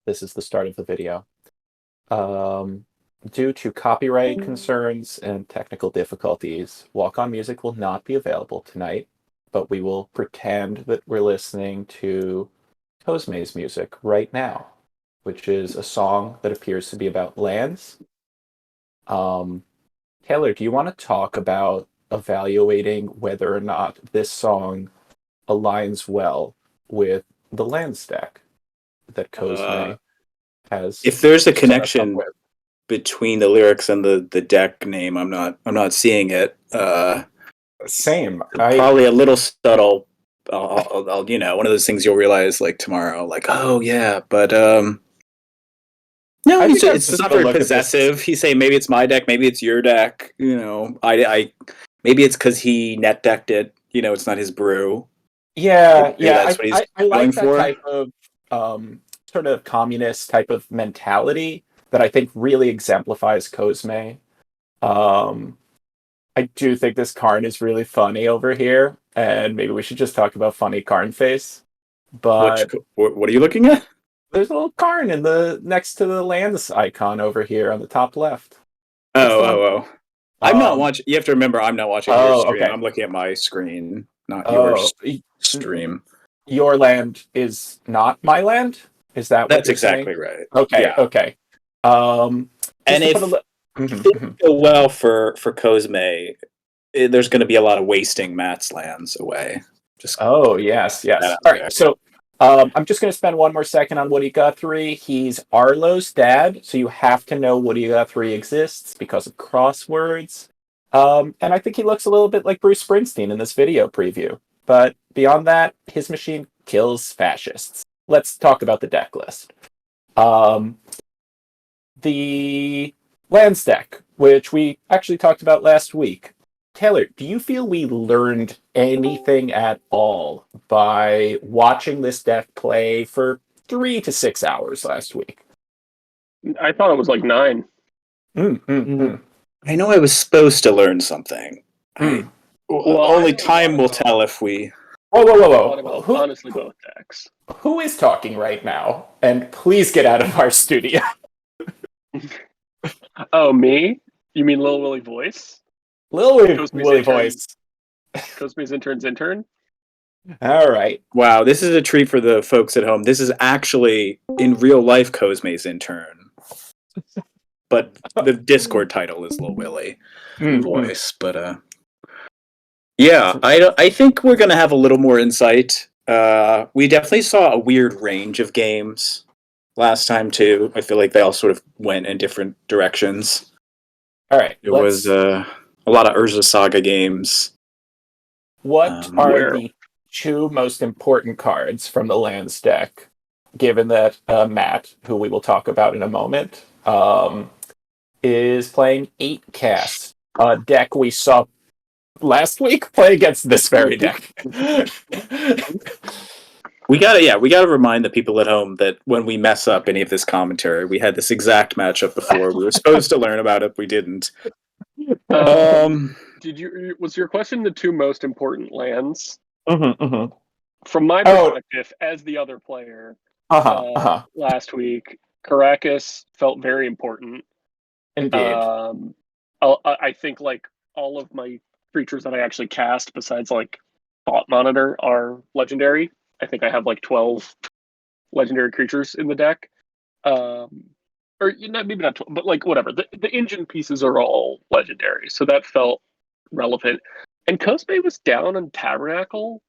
This is the start of the video. Um, Due to copyright concerns and technical difficulties, Walk On Music will not be available tonight, but we will pretend that we're listening to Cosme's music right now, which is a song that appears to be about lands. Um, Taylor, do you want to talk about evaluating whether or not this song aligns well with the land stack that Uh, Cosme has if there's a set us up connection with? between the lyrics and the deck name, I'm not seeing it. Same. I Probably a little subtle. I'll one of those things you'll realize like tomorrow, like, oh yeah, but no, I think I'm it's just not gonna very look at this. possessive. He's saying maybe it's my deck, maybe it's your deck. I maybe it's because he net decked it. It's not his brew. Yeah, Maybe yeah. that's what he's I going like that for. type of sort of communist type of mentality that I think really exemplifies Cosme. Um, I do think this Karn is really funny over here, and maybe we should just talk about funny Karn face. Which But what are you looking at? there's a little Karn in the next to the lands icon over here on the top left. Oh, That's the one. oh. I'm not Um, watching. You have to remember, I'm not watching your oh, stream. okay. I'm looking at my screen, not your Oh, stream. your land is not my land? Is that what That's you're saying? exactly right. Okay, Yeah, okay. Just and to put a if li- if Mhm, things mhm. go well for Cosme, there's going to be a lot of wasting Matt's lands away. Just Oh, yes, that yes. out All right, there. so I'm just going to spend one more second on Woody Guthrie. He's Arlo's dad, so you have to know Woody Guthrie exists because of crosswords. And I think he looks a little bit like Bruce Springsteen in this video preview. But beyond that, his machine kills fascists. Let's talk about the deck list. Um, the Lands deck, which we actually talked about last week. Taylor, do you feel we learned anything at all by watching this deck play for 3 to 6 hours last week? I thought it was like 9. I know I was supposed to learn something. Mm. Well, Only I know a lot time will about- tell if we. Whoa, whoa, I know a whoa, lot whoa! about honestly both decks. Who is talking right now? And please get out of our studio. Oh, me? You mean Lil Willy voice? Lil Cosme's Willy intern. voice. Cosme's intern's intern? All right. Wow, this is a treat for the folks at home. This is actually in real life Cosme's intern, but the Discord title is Lil Willy voice. But yeah, I think we're gonna have a little more insight. We definitely saw a weird range of games last time too. I feel like they all sort of went in different directions. All right. There was a lot of Urza Saga games. What are Where? the two most important cards from the lands deck, given that Matt, who we will talk about in a moment, is playing 8 casts, a deck we saw last week play against this very deck. We gotta remind the people at home that when we mess up any of this commentary, we had this exact matchup before. We were supposed to learn about it, we didn't. Was your question the two most important lands? Mm-hmm. From my perspective, as the other player, last week, Caracas felt very important. Indeed. I think like all of my creatures that I actually cast, besides like Thought Monitor, are legendary. I think I have like 12 legendary creatures in the deck. Or maybe not 12, but like whatever. The engine pieces are all legendary, so that felt relevant. And Cosme was down on Tabernacle,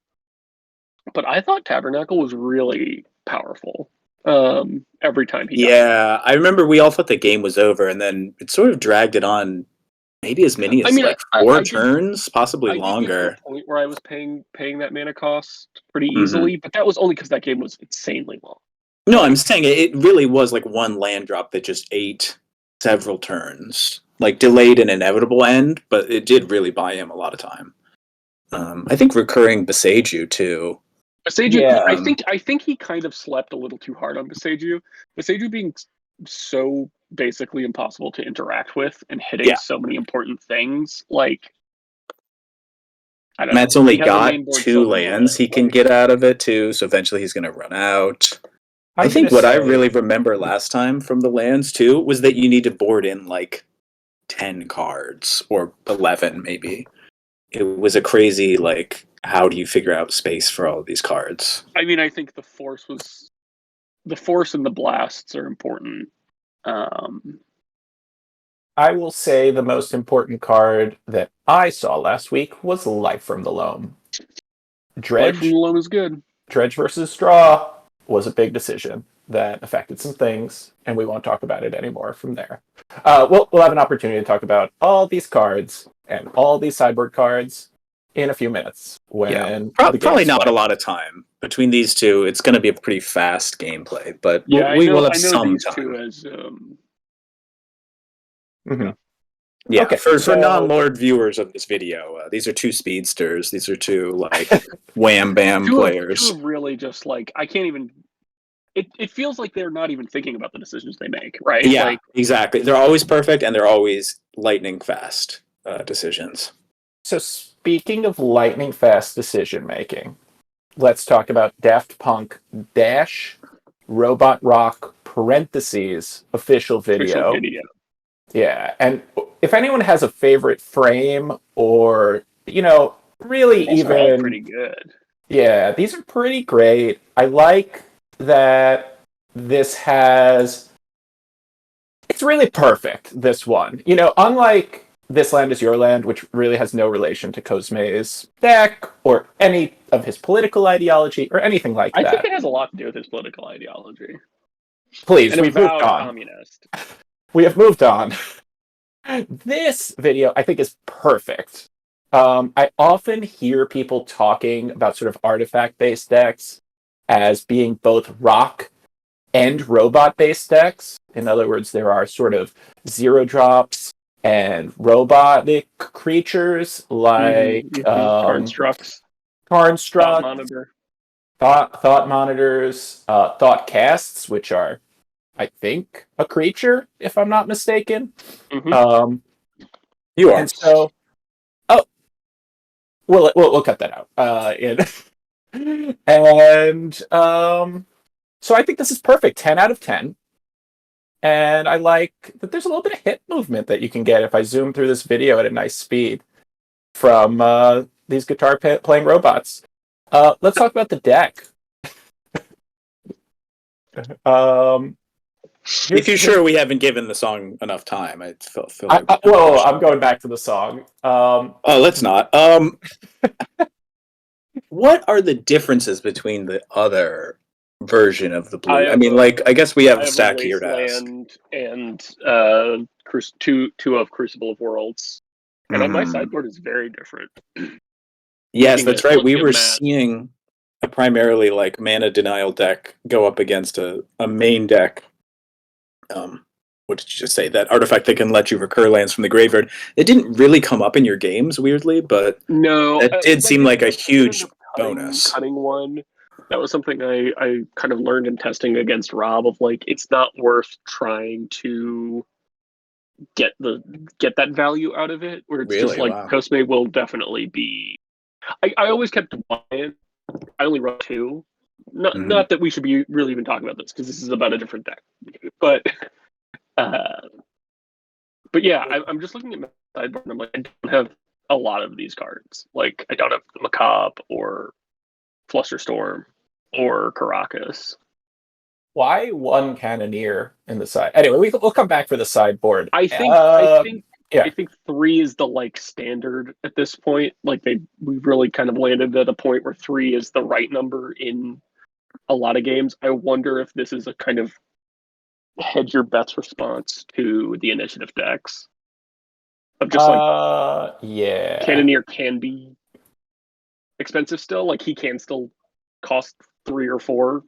but I thought Tabernacle was really powerful. Every time he died. I remember we all thought the game was over, and then it sort of dragged it on. Maybe as many as four turns, possibly longer. I did get to a point where I was paying that mana cost pretty easily, but that was only because that game was insanely long. No, I'm saying it really was like one land drop that just ate several turns, like delayed an inevitable end, but it did really buy him a lot of time. I think recurring Beseiju too. Beseiju, yeah. I think he kind of slept a little too hard on Beseiju. Beseiju being so basically impossible to interact with and hitting so many important things. Like, I don't Matt's know. only got 2 lands he can get out of it too, so eventually he's going to run out. I I'm think gonna what I say really remember last time from the lands too was that you need to board in like 10 cards or 11 maybe. It was a crazy like how do you figure out space for all of these cards? I mean, I think the force and the blasts are important. Um, I will say the most important card that I saw last week was Life from the Loam. Life from Dredge the Loam is good. Dredge versus Straw was a big decision that affected some things, and we won't talk about it anymore from there. We'll have an opportunity to talk about all these cards and all these sideboard cards in a few minutes Yeah. when the Probably game's not a played. lot of time. Between these two, it's going to be a pretty fast gameplay, but Yeah, we will have I know some these two time. as Mhm. Yeah, Okay, for so non-Lord viewers of this video, these are two speedsters. These are two like wham bam two players. of really just like I can't even. It feels like they're not even thinking about the decisions they make, right? Yeah, Like exactly. They're always perfect and they're always lightning fast decisions. so speaking of lightning fast decision making, let's talk about Daft Punk Dash Robot Rock parentheses official official video. video. Yeah, and if anyone has a favorite frame or really These are all even pretty good. yeah, these are pretty great. I like that this has it's really perfect, this one. Unlike This Land is Your Land, which really has no relation to Cosme's deck or any of his political ideology or anything like I think that. it has a lot to do with his political ideology. Please, An we've moved avowed on. communist. We have moved on. This video, I think, is perfect. I often hear people talking about sort of artifact-based decks as being both rock and robot-based decks. In other words, there are sort of zero drops and robotic creatures like Constructs. Thought Karnstruct, monitor. thought monitors, thought casts, which are, I think, a creature, if I'm not mistaken. Mm-hmm. You are. And so, oh, we'll cut that out. And so I think this is perfect. 10 out of 10. And I like that there's a little bit of hip movement that you can get if I zoom through this video at a nice speed from these guitar playing robots. Let's talk about the deck. Um, If you're sure we haven't given the song enough time, I feel like whoa, I'm going back to the song. Oh, let's not. What are the differences between the other version of the blue? I mean, like, I guess we have I a have stack here to ask. Wasteland and two of Crucible of Worlds, and on my Mhm. sideboard is very different. Yes, that's right. We were Matt. seeing a primarily like mana denial deck go up against a main deck. What did you just say? That artifact that can let you recur lands from the graveyard. It didn't really come up in your games, weirdly, but No, that did seem like a huge cutting, bonus. Cutting one. That was something I kind of learned in testing against Rob of like it's not worth trying to get that value out of it. Where it's just Really? like Wow. Cosme will definitely be. I always kept one. I only wrote two. Not that we should be really even talking about this because this is about a different deck. But but yeah, I'm just looking at my sideboard and I'm like, I don't have a lot of these cards. Like I don't have Macabre or Flusterstorm or Caracas. Why one Cannoneer in the side? Anyway, we'll come back for the sideboard. I think Yeah. I think three is the like standard at this point. Like we've really kind of landed at a point where three is the right number in a lot of games. I wonder if this is a kind of hedge your bets response to the initiative decks. Of just like yeah. Cannoneer can be expensive still. Like he can still cost 3 or 4.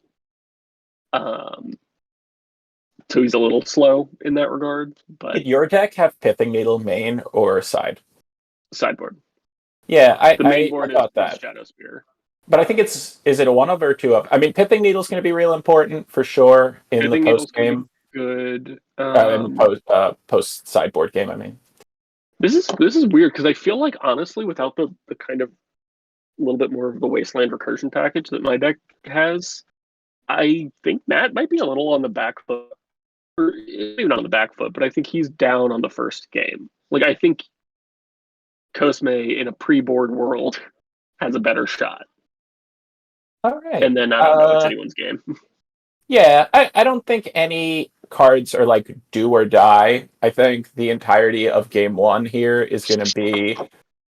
So he's a little slow in that regard. But Did your deck have Pithing Needle main or side? sideboard. Yeah, The main I board thought is that. Shadow Spear. But I think is it a one of or two of? I mean, Pithing Needle's going to be real important for sure in the post game. Good. In the post sideboard game. I mean, This is weird because I feel like honestly, without the kind of little bit more of the Wasteland recursion package that my deck has, I think Matt might be a little on the back foot, or maybe not on the back foot, but I think he's down on the first game. Like I think Cosme in a pre-board world has a better shot, All right. and then I don't know. It's anyone's game. Yeah, I don't think any cards are like do or die. I think the entirety of game one here is going to be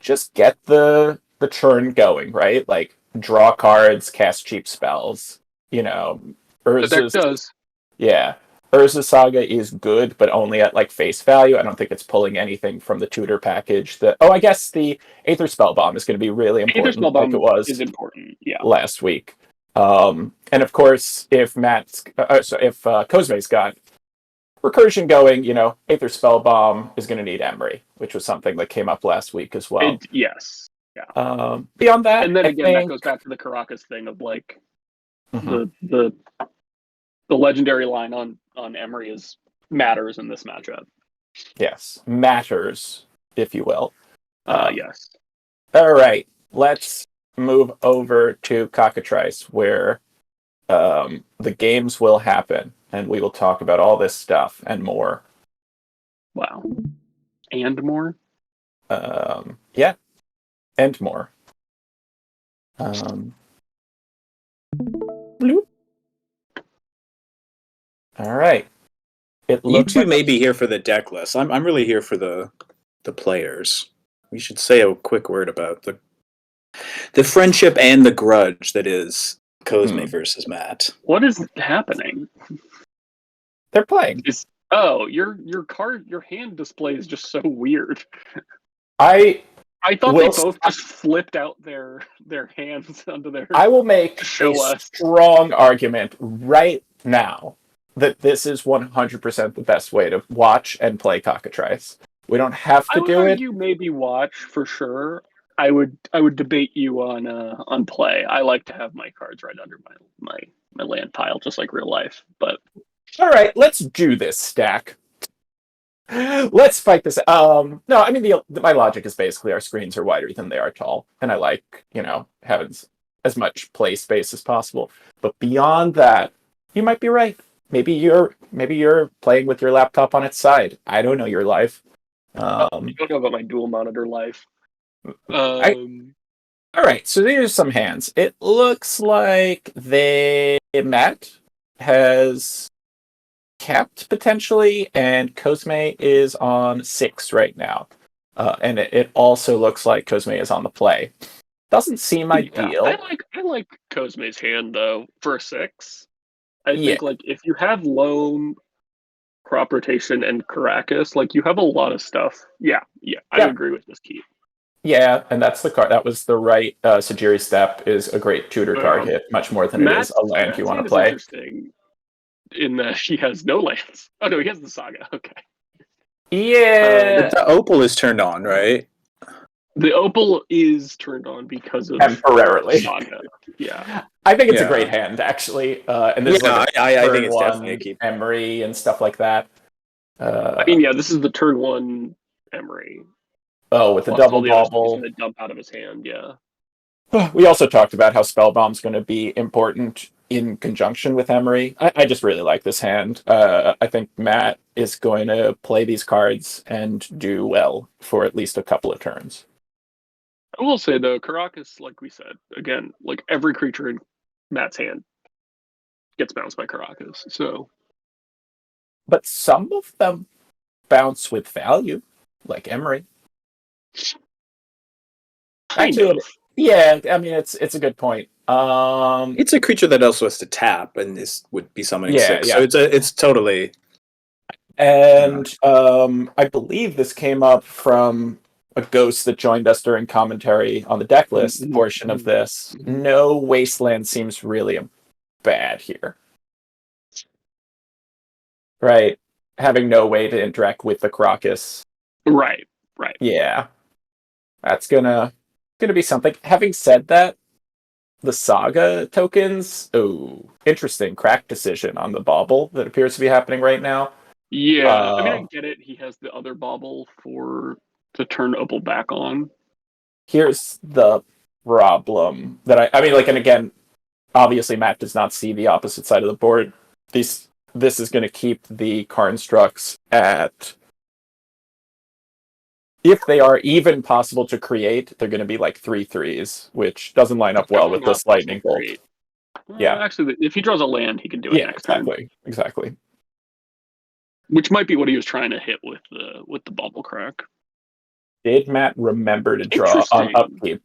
just get the churn going, right? Like draw cards, cast cheap spells. You know, The deck Urza's does. yeah, Urza Saga is good, but only at like face value. I don't think it's pulling anything from the tutor package. That I guess the Aether Spell Bomb is going to be really Aether important, like it Spellbomb was is important. Yeah. last week. And of course, if Cosme's got recursion going, Aether Spell Bomb is going to need Emery, which was something that came up last week as well. Yes. Yeah. Beyond that, And then I again, that think goes back to the Caracas thing of like Mhm. the legendary line on Emery is matters in this matchup. Yes, matters, if you will. Yes. All right, let's move over to Cockatrice, where the games will happen, and we will talk about all this stuff and more. Wow. And more. Yeah, and more. Bloop. All right. It You looks two like may be here for the deck list. I'm really here for the players. We should say a quick word about the friendship and the grudge that is Cosme versus Matt. What is happening? they're playing. Your hand display is just so weird. I I thought will. they both just flipped out their hands onto their I will make to show a us. strong argument right now that this is 100% the best way to watch and play Cockatrice. We don't have I to would do it. argue maybe watch for sure. I would debate you on play. I like to have my cards right under my land pile, just like real life. But All right, let's do this, Stack. Let's fight this. No, I mean my logic is basically our screens are wider than they are tall, and I like having as much play space as possible. But beyond that, you might be right. Maybe you're playing with your laptop on its side. I don't know your life. I don't know about my dual monitor life. I all right. So there's some hands. It looks like Matt has capped potentially, and Cosme is on 6 right now. And it also looks like Cosme is on the play. Doesn't seem ideal. I like Cosme's hand though for a 6. I Yeah. think like if you have loam, crop rotation, and Caracas, like you have a lot of stuff. Yeah, I Yeah. agree with this key. Yeah, and that's the card. That was the right. Sajiri Step is a great tutor target, much more than it is a land you want to hand is play. interesting in that he has no lands. Oh no, he has the Saga. Okay. Yeah. The opal is turned on, right? The opal is turned on because of Temporarily. Saga. Yeah. I think it's a Yeah. great hand, actually. And this is like I turn think it's one definitely a keep. Emery and stuff like that. I mean, yeah, this is the turn 1 Emery. With the Plus double all the other stuff he's bobble. going to dump out of his hand. Yeah. We also talked about how Spellbomb's going to be important in conjunction with Emery. I just really like this hand. I think Matt is going to play these cards and do well for at least a couple of turns. I will say though, Caracas, like we said, again, like every creature in Matt's hand gets bounced by Caracas. So, But some of them bounce with value, like Emery. kind of. Yeah, I mean it's a good point. It's a creature that also has to tap, and this would be summoning Yeah, 6. yeah. So it's totally. And I believe this came up from a ghost that joined us during commentary on the deck list portion of this. No wasteland seems really bad here. Right? Having no way to interact with the Crocus. Right. Yeah. That's gonna be something. Having said that, the Saga tokens, interesting crack decision on the bobble that appears to be happening right now. Yeah, I mean, I get it. He has the other bauble to turn opal back on. Here's the problem that I mean, like, and again, obviously Matt does not see the opposite side of the board. This is going to keep the Karnstrucks at, if they are even possible to create, they're going to be like 3/3s, which doesn't line up well with Definitely this not lightning possible to bolt. create. Yeah. Actually, if he draws a land, he can do it Yeah, next turn, exactly. which might be what he was trying to hit with the bubble crack. Did Matt remember to draw on Interesting.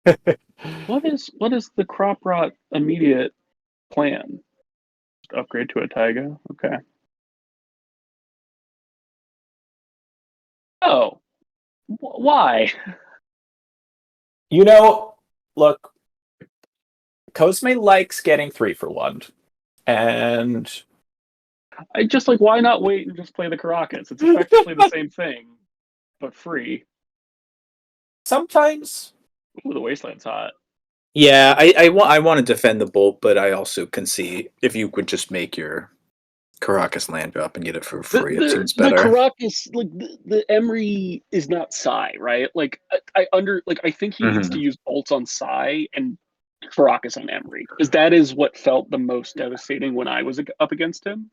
upkeep? What is the crop rot immediate plan? Upgrade to a taiga. Okay. Oh, why? You know, look, Cosme likes getting 3 for 1, and I just like, why not wait and just play the Caracas? It's effectively the same thing, but free. sometimes, Ooh, the Wasteland's hot. Yeah, I want to defend the bolt, but I also can see if you could just make your Caracas land drop and get it for free. It seems better. The Caracas, like the Emery is not Psy, right? Like I think he needs to use bolts on Psy and Caracas on Emery, because that is what felt the most devastating when I was up against him.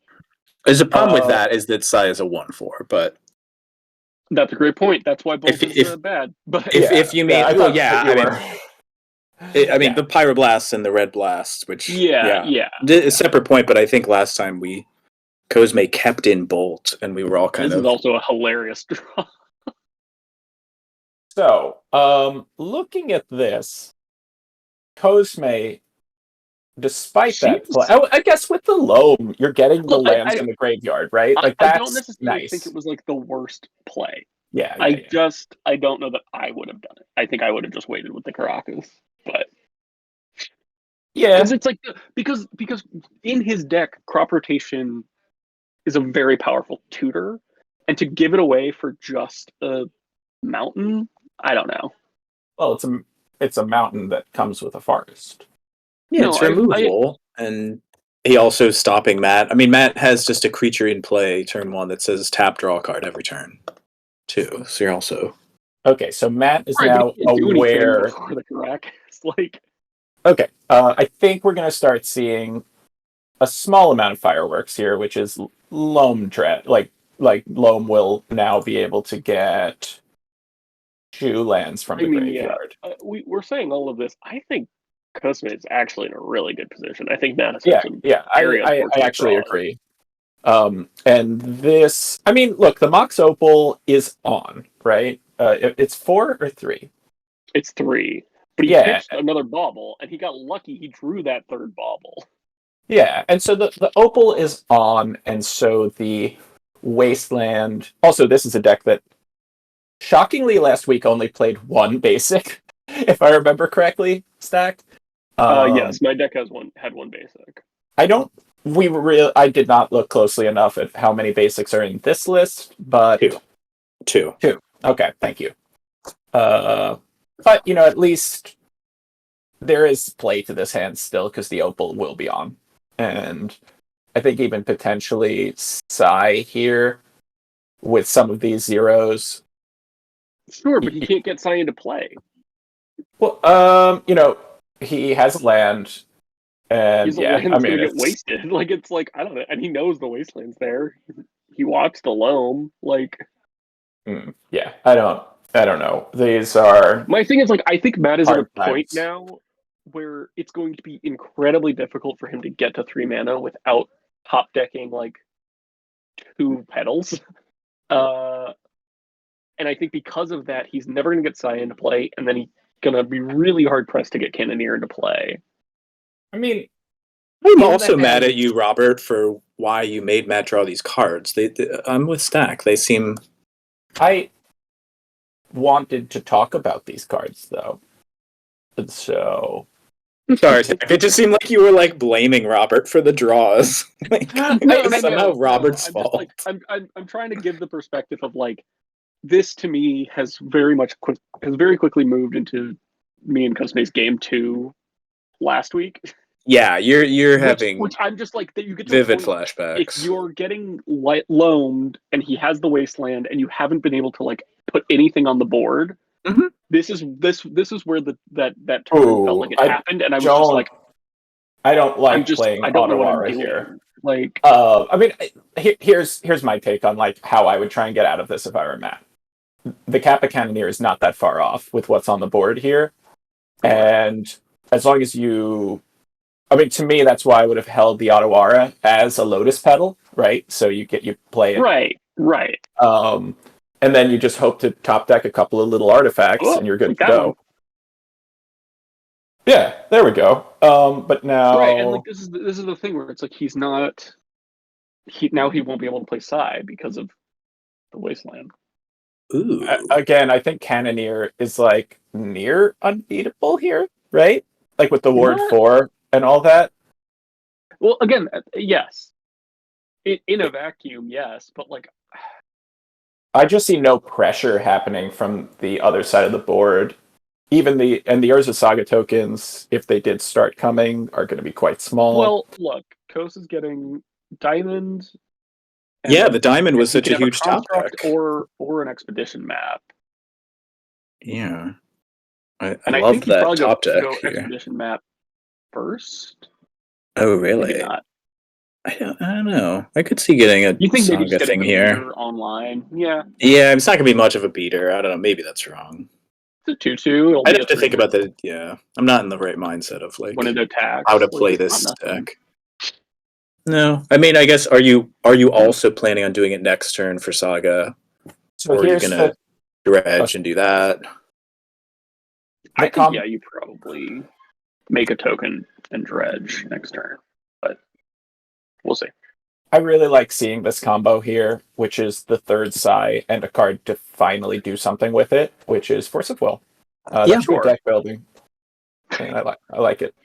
There's a problem with that is that Psy is a 1/4, but that's a great point. That's why bolt is bad. But if you mean, I mean the Pyroblasts and the Red Blasts, which a separate point. But I think last time Cosme kept in bolt, and we were all kind of. This is also a hilarious draw. So, looking at this, Cosme, despite that play, I guess with the loam, you're getting the lands in the graveyard, right? Like that's I don't necessarily nice. think it was like the worst play. I don't know that I would have done it. I think I would have just waited with the Caracas, but because it's like because in his deck, crop rotation is a very powerful tutor, and to give it away for just a mountain, I don't know. Well, it's a mountain that comes with a forest. Yeah, it's removal, and he also stopping Matt. I mean, Matt has just a creature in play turn 1 that says tap, draw a card every turn, too. So you're also okay. So Matt is now aware. Before the Caracas, like. Okay, I think we're going to start seeing a small amount of fireworks here, which is loam dread. Like loam will now be able to get 2 lands from the graveyard. Yeah. We're saying all of this. I think Cosme is actually in a really good position. I think Matt has I actually agree. And this, I mean, look, the Mox Opal is on, right? It's 4 or 3. It's 3. But he pitched another bauble, and he got lucky. He drew that third bauble. Yeah, and so the Opal is on, and so the Wasteland... Also, this is a deck that, shockingly, last week only played 1 basic, if I remember correctly, stacked. Yes, my deck had 1 basic. I did not look closely enough at how many basics are in this list, but... 2. Okay, thank you. But, at least there is play to this hand still, because the Opal will be on. And I think even potentially Psy here with some of these zeros. Sure, but he can't get Psy into play. Well, he has a land. And land's gonna get wasted. Like, it's like, I don't know. And he knows the Wasteland's there. He walks the loam. Like... I don't know. These are... My thing is, like, I think Matt is at a point now where it's going to be incredibly difficult for him to get to 3 mana without top decking, like, 2 petals. And I think because of that, he's never going to get Psy into play, and then he's going to be really hard-pressed to get Cannoneer into play. I mean... I'm also mad at you, Robert, for why you made Matt draw these cards. I'm with Stack. They seem... I wanted to talk about these cards, though. And so... Sorry, it just seemed like you were, like, blaming Robert for the draws. Somehow Robert's fault. I'm trying to give the perspective of, like, this to me has very quickly moved into me and Cosme's game 2 last week. Yeah, you're having which I'm just like, that you get to vivid flashbacks. If you're getting loamed and he has the Wasteland and you haven't been able to, like, put anything on the board, this is where that turn felt like it happened, and I was just like, I don't like playing I don't know what I'm Otawara here. doing. Like, I mean, here's my take on like how I would try and get out of this if I were Matt. The Kappa Cannoneer is not that far off with what's on the board here, and as long as you, I mean, to me, that's why I would have held the Otawara as a Lotus Petal, right? So you play it, right. And then you just hope to top deck a couple of little artifacts, and you're good to go. One. Yeah, there we go. But now, right, and like this is the thing where it's like he won't be able to play Psy because of the Wasteland. Ooh. Again, I think Cannoneer is like near unbeatable here, right? Like with the Ward 4 and all that. Well, again, yes. In a vacuum, yes, but like I just see no pressure happening from the other side of the board. Even the Urza Saga tokens, if they did start coming, are going to be quite small. Well, look, Kos is getting Diamond. Yeah, the Diamond was such a have huge top deck. or an Expedition map. Yeah, I I think that top deck go here. Expedition map first. Oh, really? Maybe not. I don't know. I could see getting a You think Saga maybe just getting thing a here. beater online? Yeah. Yeah, it's not gonna be much of a beater. I don't know. Maybe that's wrong. It's a 2/2. I'd have to think about that. Yeah, I'm not in the right mindset of like when it attacks. how to play this deck. No, I mean, I guess are you also planning on doing it next turn for Saga, or are you gonna dredge and do that? I think you probably make a token and dredge next turn, but we'll see. I really like seeing this combo here, which is the third Psy and a card to finally do something with it, which is Force of Will. That's good deck building. And I like it.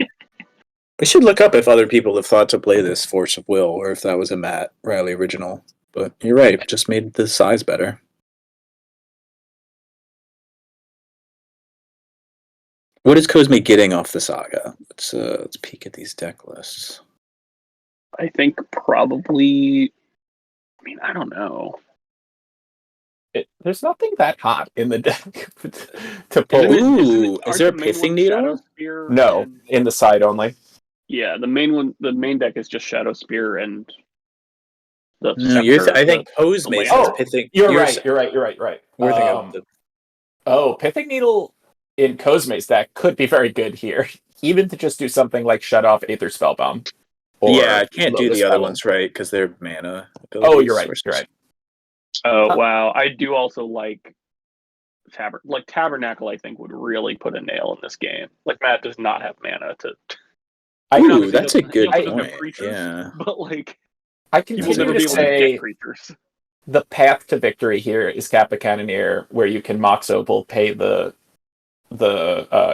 I should look up if other people have thought to play this Force of Will, or if that was a Matt Riley original. But you're right, it just made the size better. What is Cosme getting off the Saga? Let's peek at these deck lists. I think probably. I mean, I don't know. There's nothing that hot in the deck to pull. Ooh, is there a Pithing Needle? No, in the side only. Yeah, the main deck is just Shadow Spear and the. No, I think Cosme says Pithing. You're right. We're thinking of the. Oh, Pithing Needle in Cosme's deck could be very good here, even to just do something like shut off Aether Spellbomb. Yeah, I can't do the other ones right because they're mana. Oh, you're right. You're right. Oh wow, I do also like Tabernacle. I think would really put a nail in this game. Like Matt does not have mana to. Ooh, that's a good point. Yeah, but like I continue to say the path to victory here is Kappa Cannoneer, where you can Mox Opal, pay the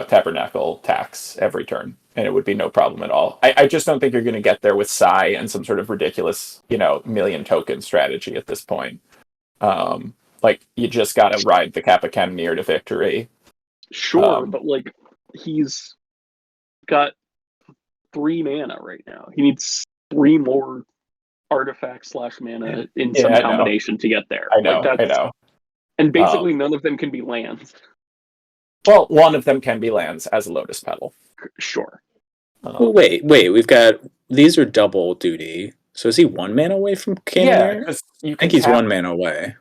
Tabernacle tax every turn, and it would be no problem at all. I just don't think you're going to get there with Psy and some sort of ridiculous, million token strategy at this point. Like you just got to ride the Kappa Cannoneer to victory. Sure, but like he's got 3 mana right now. He needs 3 more artifacts / mana in some combination to get there. I know. And basically none of them can be lands. Well, one of them can be lands as a Lotus Petal. Sure. Well, wait. We've got these are double duty. So is he 1 mana away from Cannoneer? Yeah, I think he's 1 mana away.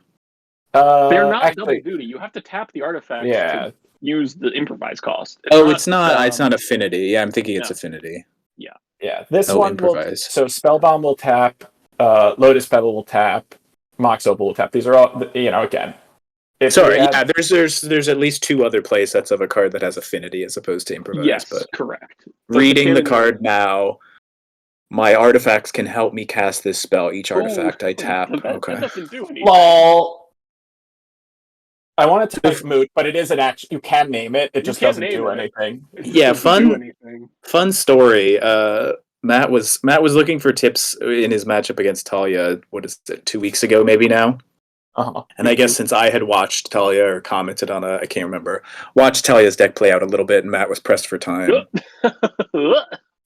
They're not double duty. You have to tap the artifacts to use the improvise cost. It's not. It's not affinity. Yeah, I'm thinking it's affinity. Yeah. This one improvise. So Spellbomb will tap. Lotus Petal will tap. Mox Opal will tap. These are all. Again. There's at least 2 other play sets of a card that has affinity as opposed to improvise. Yes, but correct. Reading the card now, my artifacts can help me cast this spell. Each artifact I tap. That doesn't do anything. Lol. I want it to be moot, but it is an action. You can name it. It just doesn't do anything. Yeah, fun story. Matt was looking for tips in his matchup against Talia. What is it? 2 weeks ago, maybe now. And I guess since I had watched Talia or commented on I can't remember, watched Talia's deck play out a little bit, and Matt was pressed for time. Is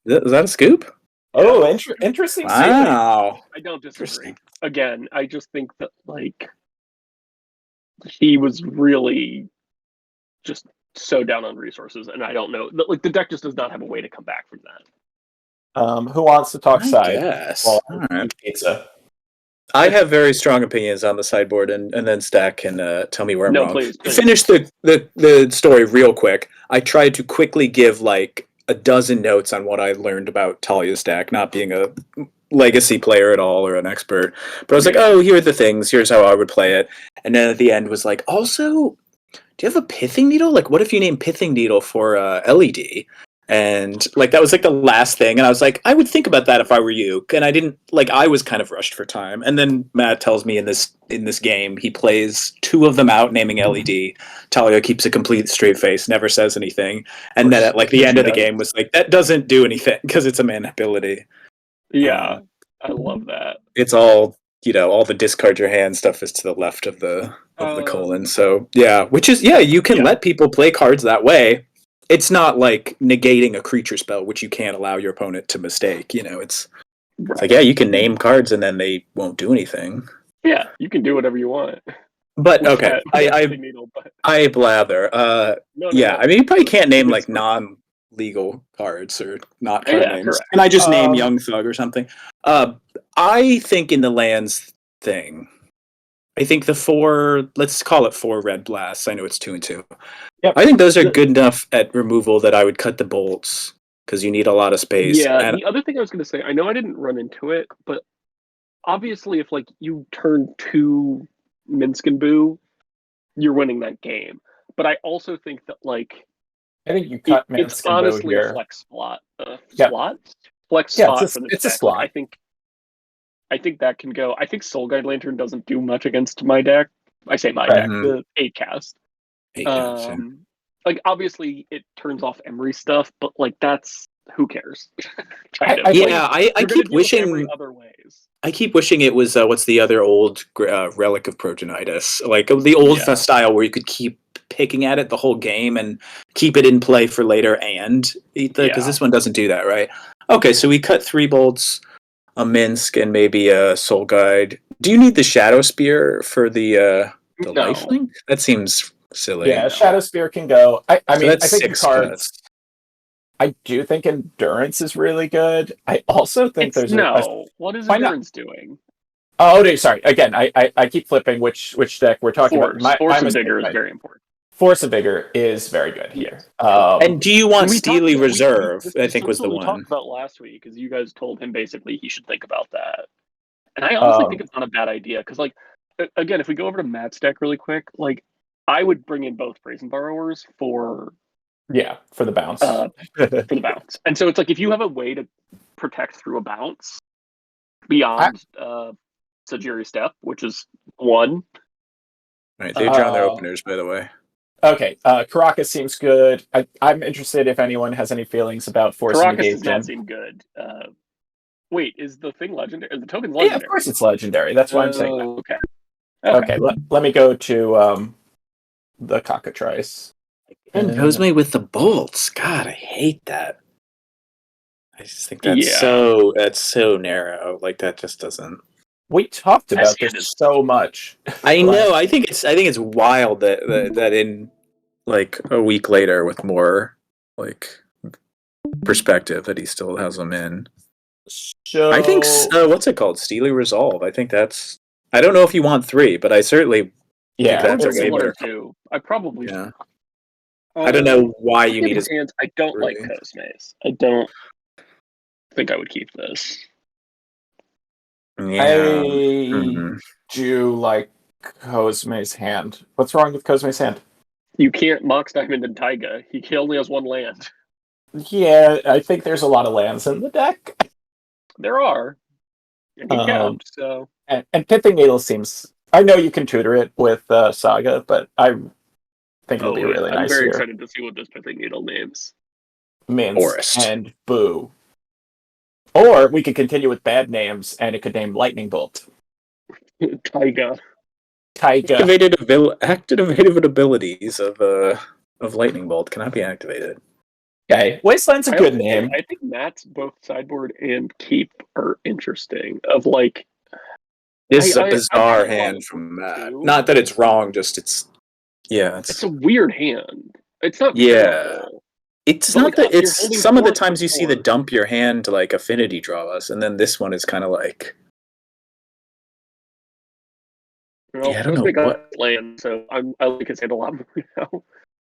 that a scoop? Oh, interesting. Wow. I don't disagree. Again, I just think that he was really just so down on resources, and I don't know. The deck just does not have a way to come back from that. Who wants to talk I side guess. while All I right. eat pizza? I have very strong opinions on the sideboard, and then Stack can tell me where I'm No, wrong. please, To please. finish the story real quick, I tried to quickly give like a dozen notes on what I learned about Talia's deck, not being a legacy player at all or an expert. But I was like, Yeah. oh, here are the things. Here's how I would play it. And then at the end was like, also, do you have a pithing needle? Like, what if you name pithing needle for LED? And like that was like the last thing, and I was like, I would think about that if I were you. And I didn't like. I was kind of rushed for time. And then Matt tells me in this game he plays two of them out, naming LED. Talia keeps a complete straight face, never says anything. And then at like the end of the game was like, that doesn't do anything because it's a man ability. Yeah, I love that. It's all all the discard your hand stuff is to the left of the colon. So yeah, which is you can let people play cards that way. It's not like negating a creature spell, which you can't allow your opponent to mistake. It's like you can name cards and then they won't do anything. Yeah, you can do whatever you want. But okay, Needle, but I blather. no. I mean you probably can't name like non-legal cards or not card names. Correct. Can I just name Young Thug or something? I think in the lands thing, I think let's call it 4 red blasts. I know it's 2 and 2. Yep. I think those are good enough at removal that I would cut the bolts because you need a lot of space. Yeah, and the other thing I was going to say, I know I didn't run into it, but obviously if like you turn 2 Minsk and Boo, you're winning that game. But I also think that like I think you cut it's Minsk and Boo honestly here. a flex spot. Yep. Flex Yeah, spot for this it's a deck. slot. Like, I think that can go. I think Soul Guide Lantern doesn't do much against my deck. I say my deck, the 8 cast. Like obviously it turns off Emery stuff, but like that's who cares? I keep wishing Emery other ways. I keep wishing it was what's the other old relic of Progenitus, like the old style where you could keep picking at it the whole game and keep it in play for later and eat because this one doesn't do that, right? Okay, so we cut 3 bolts, a Minsk, and maybe a Soul Guide. Do you need the Shadow Spear for the lifelink? That seems silly. Yeah, Shadow Spear can go. I mean, I think the 6 cards. cuts. I do think Endurance is really good. I also think there's what is Endurance doing? Oh, no, sorry. Again, I keep flipping which deck we're talking about. Force and Vigor is very important. Force and Vigor is very good here. And do you want Steely Reserve? I think was the one we talked about last week because you guys told him basically he should think about that. And I honestly think it's not a bad idea because, like, again, if we go over to Matt's deck really quick, like, I would bring in both Brazen Borrowers for the bounce. For the bounce. And so it's like if you have a way to protect through a bounce beyond Sajiri Step, which is 1. All right, they've drawn their openers, by the way. Okay, Caracas seems good. I'm interested if anyone has any feelings about Force Caracas Negation. does not seem good. Wait, is the thing legendary? Is the token legendary? Yeah, of course it's legendary. That's why I'm saying that. Okay. Let me go to the Cockatrice. And Cosme with the bolts. God, I hate that. I just think that's so narrow. Like that just doesn't. We talked about this so much. I know. I think it's wild that in like a week later with more like perspective that he still has them in. So I think what's it called? Steely Resolve. I think that's. I don't know if you want 3, but I certainly think that's a way better. I probably. Yeah. I don't know why you need his hands. I don't like Cosme's. I don't think I would keep this. Yeah. I do like Cosme's hand. What's wrong with Cosme's hand? You can't Mox Diamond and Taiga. He only has 1 land. Yeah, I think there's a lot of lands in the deck. There are. And he count, so. And Pithing Needle seems. I know you can tutor it with Saga, but I think it'll be really nice. I'm very excited to see what this Pithing Needle names. Minsk and Boo. Or we could continue with bad names, and it could name Lightning Bolt. Taiga. Activated abilities of Lightning Bolt cannot be activated. Okay, Wasteland's a good name. I think Matt's both sideboard and keep are interesting. Of like, this is a bizarre hand from Matt. Not that it's wrong, just it's a weird hand. It's not. Yeah. Terrible. It's But, not like, that you're it's holding some of the force times you see the before. dump your hand to like affinity draw us, and then this one is kind of like, Well, yeah, I don't Cosme know what. got land, so I like his hand a lot more now.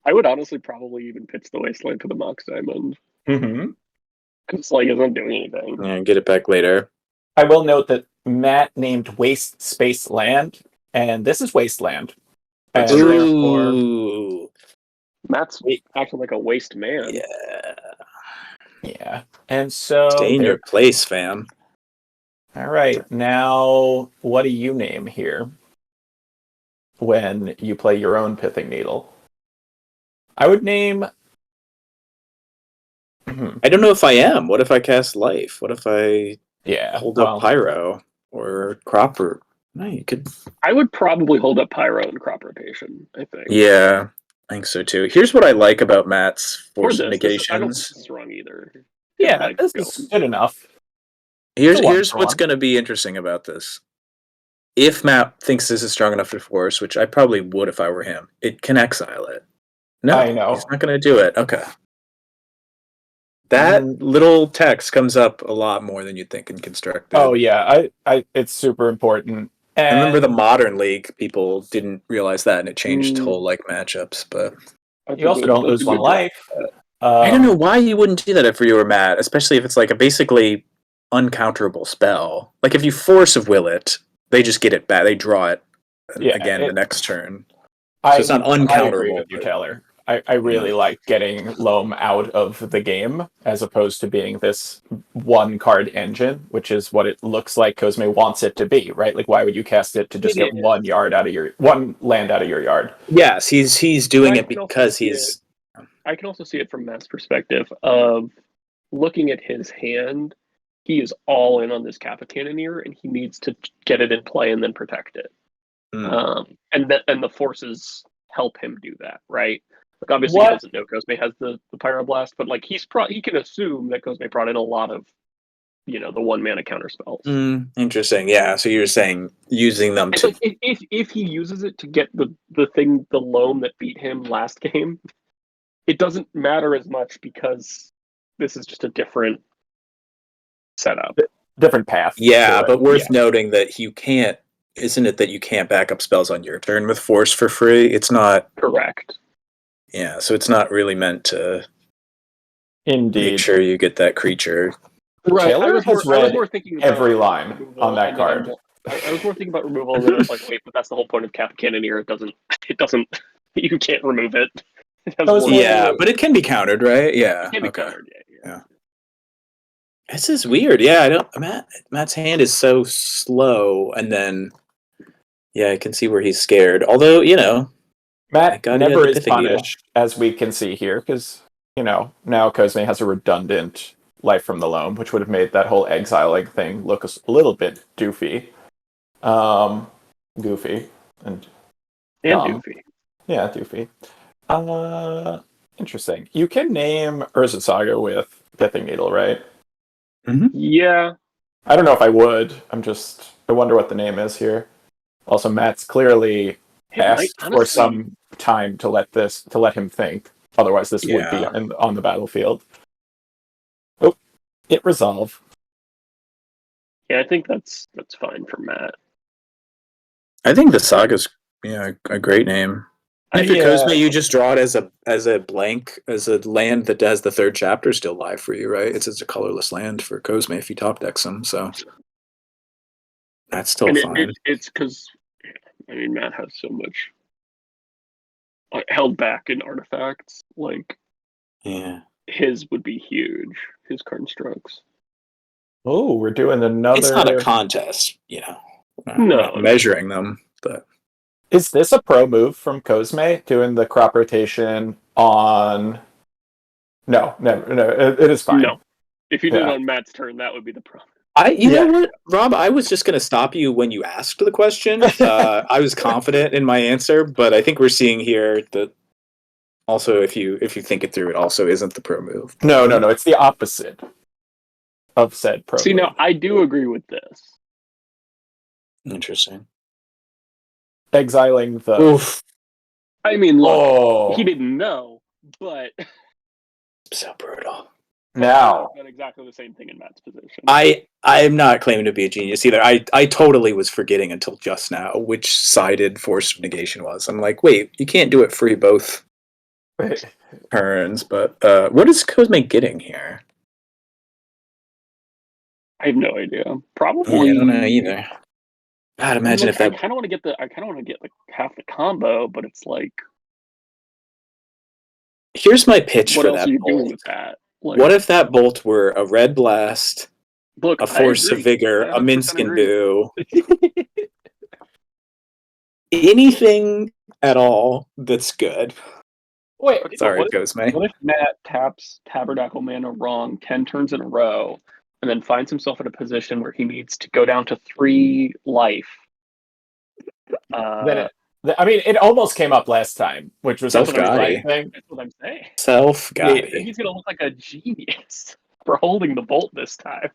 I would honestly probably even pitch the Wasteland to the Mox Diamond. Mm-hmm. Because, like, it's not doing anything. Yeah, get it back later. I will note that Matt named Waste Space Land, and this is Wasteland. That's And true. therefore, Ooh, Matt's we, acting like a waste man. yeah. yeah. And so Stay in your there. place, fam. All right. Now, what do you name here when you play your own Pithing Needle? I would name. I don't know if I am. What if I cast life? What if I Yeah. hold up Well, pyro or crop root? No, you could. I would probably hold up Pyro and crop rotation, I think. Yeah, I think so too. Here's what I like about Matt's Or force this. I don't think negations. this is wrong either. If yeah. I This go. is good enough. It's a one Here's for what's one. going to be interesting about this. If Matt thinks this is strong enough to force, which I probably would if I were him, it can exile it. No, I know. he's not going to do it. Okay. That Mm, little text comes up a lot more than you'd think in constructed. oh yeah. It's super important. I remember the And modern league people didn't realize that, and it changed Mm, whole like matchups. But you also don't that's a lose one good draw. life. I don't know why you wouldn't do that if you were Matt, especially if it's like a basically uncounterable spell. Like if you force of will it, they just get it back. They draw it Yeah. again the next turn. So it's I not I agree uncounterable. with you, But, Taylor. I really like getting Loam out of the game as opposed to being this one card engine, which is what it looks like Cosme wants it to be, right? Like why would you cast it to just It get is. one land out of your yard? yes, he's doing I it can also because see it. he's I can also see it from Matt's perspective of looking at his hand. He is all in on this Kappa Cannoneer, and he needs to get it in play and then protect it. And the forces help him do that, right? Like obviously he What doesn't know Cosme has the Pyroblast, but like he can assume that Cosme brought in a lot of the 1 mana counter spells. interesting. Yeah, so you're saying using them And to like if he uses it to get the loam that beat him last game, it doesn't matter as much because this is just a different setup. different path yeah, to it? but worth Yeah, noting that you can't. Isn't it that you can't back up spells on your turn with force for free? It's not. correct. Yeah, so it's not really meant to make Indeed. sure you get that creature. Right. Taylor has I was read more thinking about every line on removal, that and then card. I was more thinking about removal, and then I was like, wait, but that's the whole point of Cap Cannoneer. It doesn't. You can't remove it. It has Those more. Yeah, may but it can be countered, right? Yeah. It can be Okay. countered. Yeah. Yeah. This is weird. Yeah, I don't. Matt's hand is so slow, and then yeah, I can see where he's scared. Although thank Matt God he had never the is pithing needle. punished, as we can see here, because, now Cosme has a redundant Life from the Loam, which would have made that whole exiling thing look a little bit doofy. Goofy. And And dumb. Doofy. Yeah, doofy. Interesting. You can name Urza Saga with Pithing Needle, right? Yeah. I don't know if I would. I wonder what the name is here. Also, Matt's clearly It might asked for honestly. some time to let him think. Otherwise, this would be Yeah. on the battlefield. Oh, it resolve. Yeah, I think that's fine for Matt. I think the saga's a great name. And if you're Cosme, you just draw it as a blank, as a land that has the third chapter still live for you, right? It's a colorless land for Cosme if you top deck some, so that's still And fine. it's because Matt has so much held back in artifacts. Like Yeah. his would be huge. His constructs. Oh, we're doing It's not a another. contest, We're No, not measuring them, but Is this a pro move from Cosme doing the crop rotation on? No, never. No, it is fine. no. If you did it Yeah. on Matt's turn, that would be the problem. you know what, Rob? I was just going to stop you when you asked the question. I was confident in my answer, but I think we're seeing here that also, if you think it through, it also isn't the pro move. No. It's the opposite of said pro See, move. now I do agree with this. Interesting. Exiling the. Oof. I mean, look, Oh, he didn't know, but So brutal. Now, I've done exactly the same thing in Matt's position. I'm not claiming to be a genius either. I totally was forgetting until just now which sided forced negation was. I'm like, wait, you can't do it free both turns. But what is Cosme getting here? I have no idea. Probably. Yeah, I don't know either. God, imagine if I that. kind of want to get like half the combo, but it's like, Here's my pitch what for else that are you bolt. doing with that? Like, What if that bolt were a red blast, look, a I force of agree. vigor, I a 100% Minsc and agree. do, anything at all that's good? wait, Okay, but Sorry, Cosme. what if Matt taps Tabernacle Mana wrong 10 turns in a row and then finds himself in a position where he needs to go down to 3 life? then I mean, it almost came up last time, which was a That's what I'm free Self-Gotti. life saying. thing. That's what I'm saying. Self Then Gotti. he's going to look like a genius for holding the bolt this time.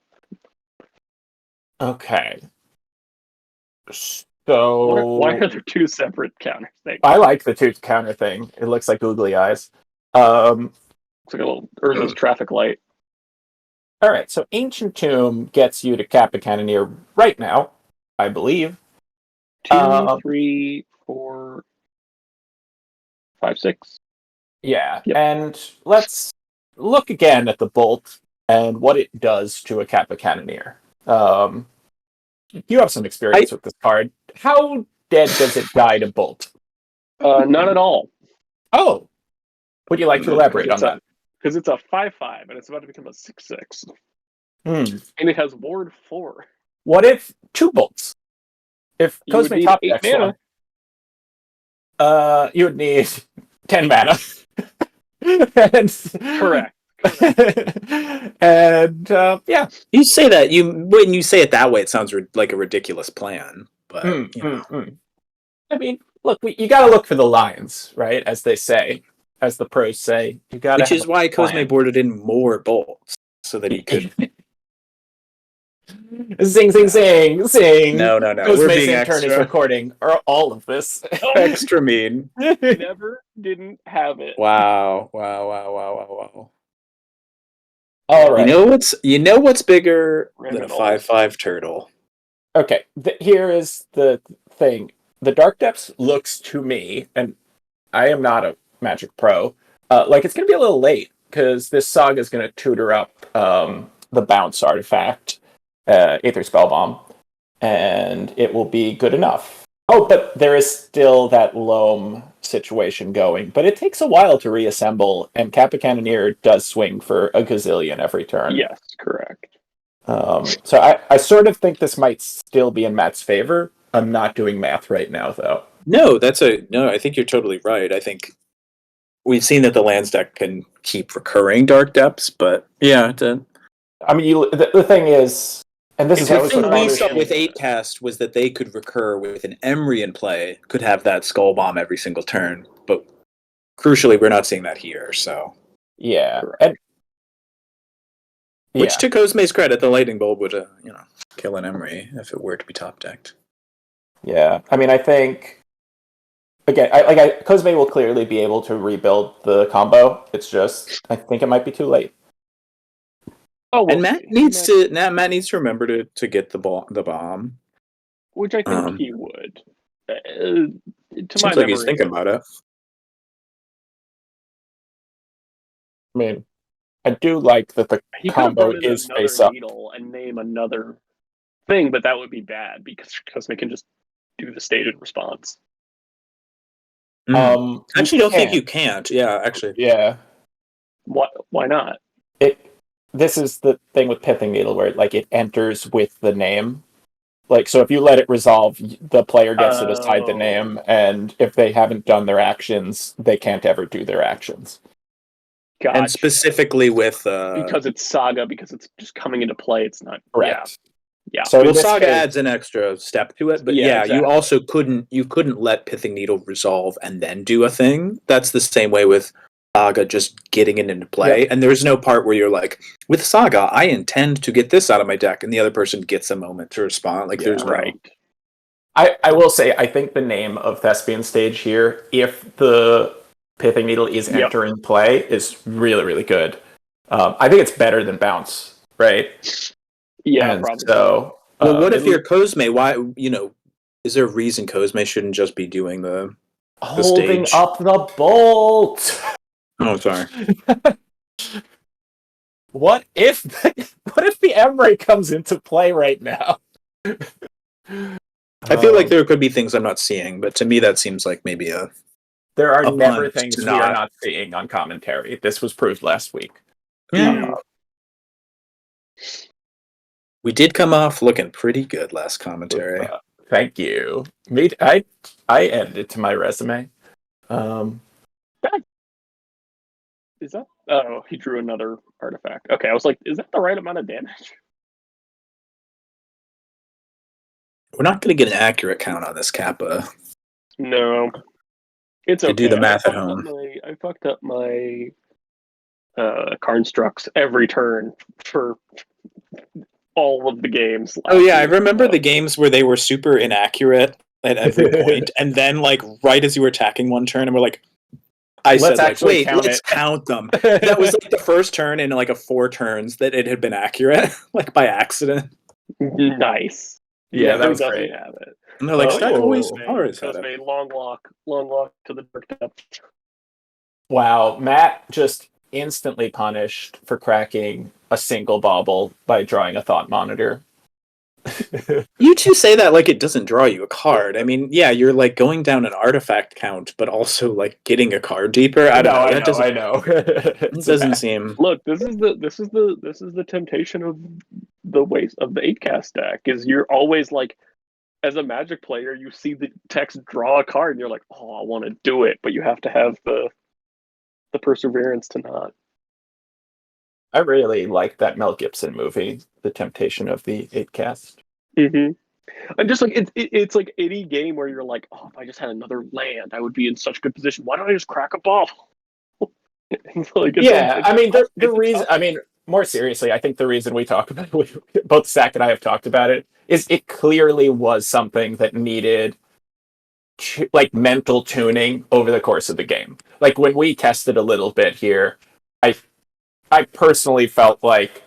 Okay. So Why are there 2 separate counter things? I like the tooth counter thing. It looks like googly eyes. It's like a little Urza's traffic light. All right. So Ancient Tomb gets you to Kappa Cannoneer right now, I believe. 2, 3, 4, 5, 6. Yeah. Yep. And let's look again at the bolt and what it does to a Kappa Cannoneer. You have some experience with this card. How dead does it die to bolt? Not at all. Oh, would you like to elaborate on that? Because it's a 5/5 and it's about to become a 6/6. Hmm. And it has Ward 4. What if 2 bolts? If You would Cosme need top 8 decks mana. one, you would need 10 mana. and, Correct. and yeah. You say that when you say it that way, it sounds like a ridiculous plan. But I mean, look, you got to look for the lines, right? As they say, as the pros say, you got to. Which is why Cosme boarded in more bolts so that he could. Zing, zing, zing, zing. No. Cosme's We're being intern is extra, recording all of this. extra mean. Never didn't have it. Wow. All right. You know what's bigger than a Criminals. 5/5 turtle? Okay. Here is the thing. The Dark Depths looks to me, and I am not a Magic pro, like it's going to be a little late because this saga is going to tutor up the bounce artifact, Aether Spellbomb, and it will be good enough. Oh, but there is still that Loam situation going, but it takes a while to reassemble, and Kappa Cannoneer does swing for a gazillion every turn. Yes, correct. So I sort of think this might still be in Matt's favor. I'm not doing math right now, though. No, I think you're totally right. I think we've seen that the lands deck can keep recurring Dark Depths, but yeah. I mean, the thing is, and this is The how thing we saw Foundation. with 8cast was that they could recur with an Emery in play, could have that Skull Bomb every single turn, but crucially, we're not seeing that here. So yeah, Correct. which, to Cosme's credit, the Lightning Bolt would kill an Emery if it were to be top decked. yeah. I mean, I think again, Cosme will clearly be able to rebuild the combo. It's just I think it might be too late. Oh, And Matt needs to remember to get the bomb, which I think he would. To seems my like memory, he's thinking about it. I mean, I do like that the he could have combo brought in is another face up. needle and name another thing, but that would be bad because Cosme can just do the stated response. Actually, don't think you can't. Yeah, actually. Yeah. Why not? This is the thing with Pithing Needle where it enters with the name. Like, so if you let it resolve, the player gets to decide the name, and if they haven't done their actions, they can't ever do their actions. Gotcha. And specifically with because it's Saga, because it's just coming into play. It's not correct. Yeah. So well, Saga adds an extra step to it, but exactly. you also couldn't let Pithing Needle resolve and then do a thing. That's the same way with Saga just getting it into play, and there's no part where you're like, with Saga, I intend to get this out of my deck, and the other person gets a moment to respond. Like, there's right. I will say, I think the name of Thespian Stage here, if the Pithing Needle is Yep. entering play is really, really good. I think it's better than Bounce, right? Yeah, And probably. so, Well, what if it- you're Cosme? Why, is there a reason Cosme shouldn't just be doing the holding stage? up the bolt? Oh, sorry. What if the Emray comes into play right now? I feel like there could be things I'm not seeing, but to me that seems like maybe there are a never punt things to we are not. not seeing on commentary. This was proved last week. Yeah. We did come off looking pretty good last commentary. Thank you. I added it to my resume. Is that? Oh, he drew another artifact. Okay, I was like, is that the right amount of damage? We're not going to get an accurate count on this Kappa. No, it's To okay. do the math at home. I fucked up my Karnstructs every turn for all of the games. Oh yeah, I remember the games where they were super inaccurate at every point, and then like right as you were attacking one turn, and we're like, Let's said like, actually wait, count let's it. count them. That was like the first turn in like a 4 turns that it had been accurate, like by accident. Nice. Yeah, that Who was doesn't great. have it? And they're like, Oh. Stack always Cosme, had it. long walk to the dark depths. Wow, Matt just instantly punished for cracking a single bauble by drawing a thought monitor. You two say that like it doesn't draw you a card. I mean, yeah, you're like going down an artifact count, but also like getting a card deeper. I don't know. I know. It doesn't seem. Look, this is the temptation of the waste of the 8-cast deck. Is you're always like, as a Magic player, you see the text draw a card, and you're like, oh, I want to do it, but you have to have the perseverance to not. I really like that Mel Gibson movie, The Temptation of the 8-cast. Mm-hmm. And just like it's like any game where you're like, oh, if I just had another land, I would be in such good position. Why don't I just crack a ball? Like, I mean, the reason. I mean, more seriously, I think the reason we talk about it, both Zach and I have talked about it, is it clearly was something that needed like mental tuning over the course of the game. Like when we tested a little bit here, I personally felt like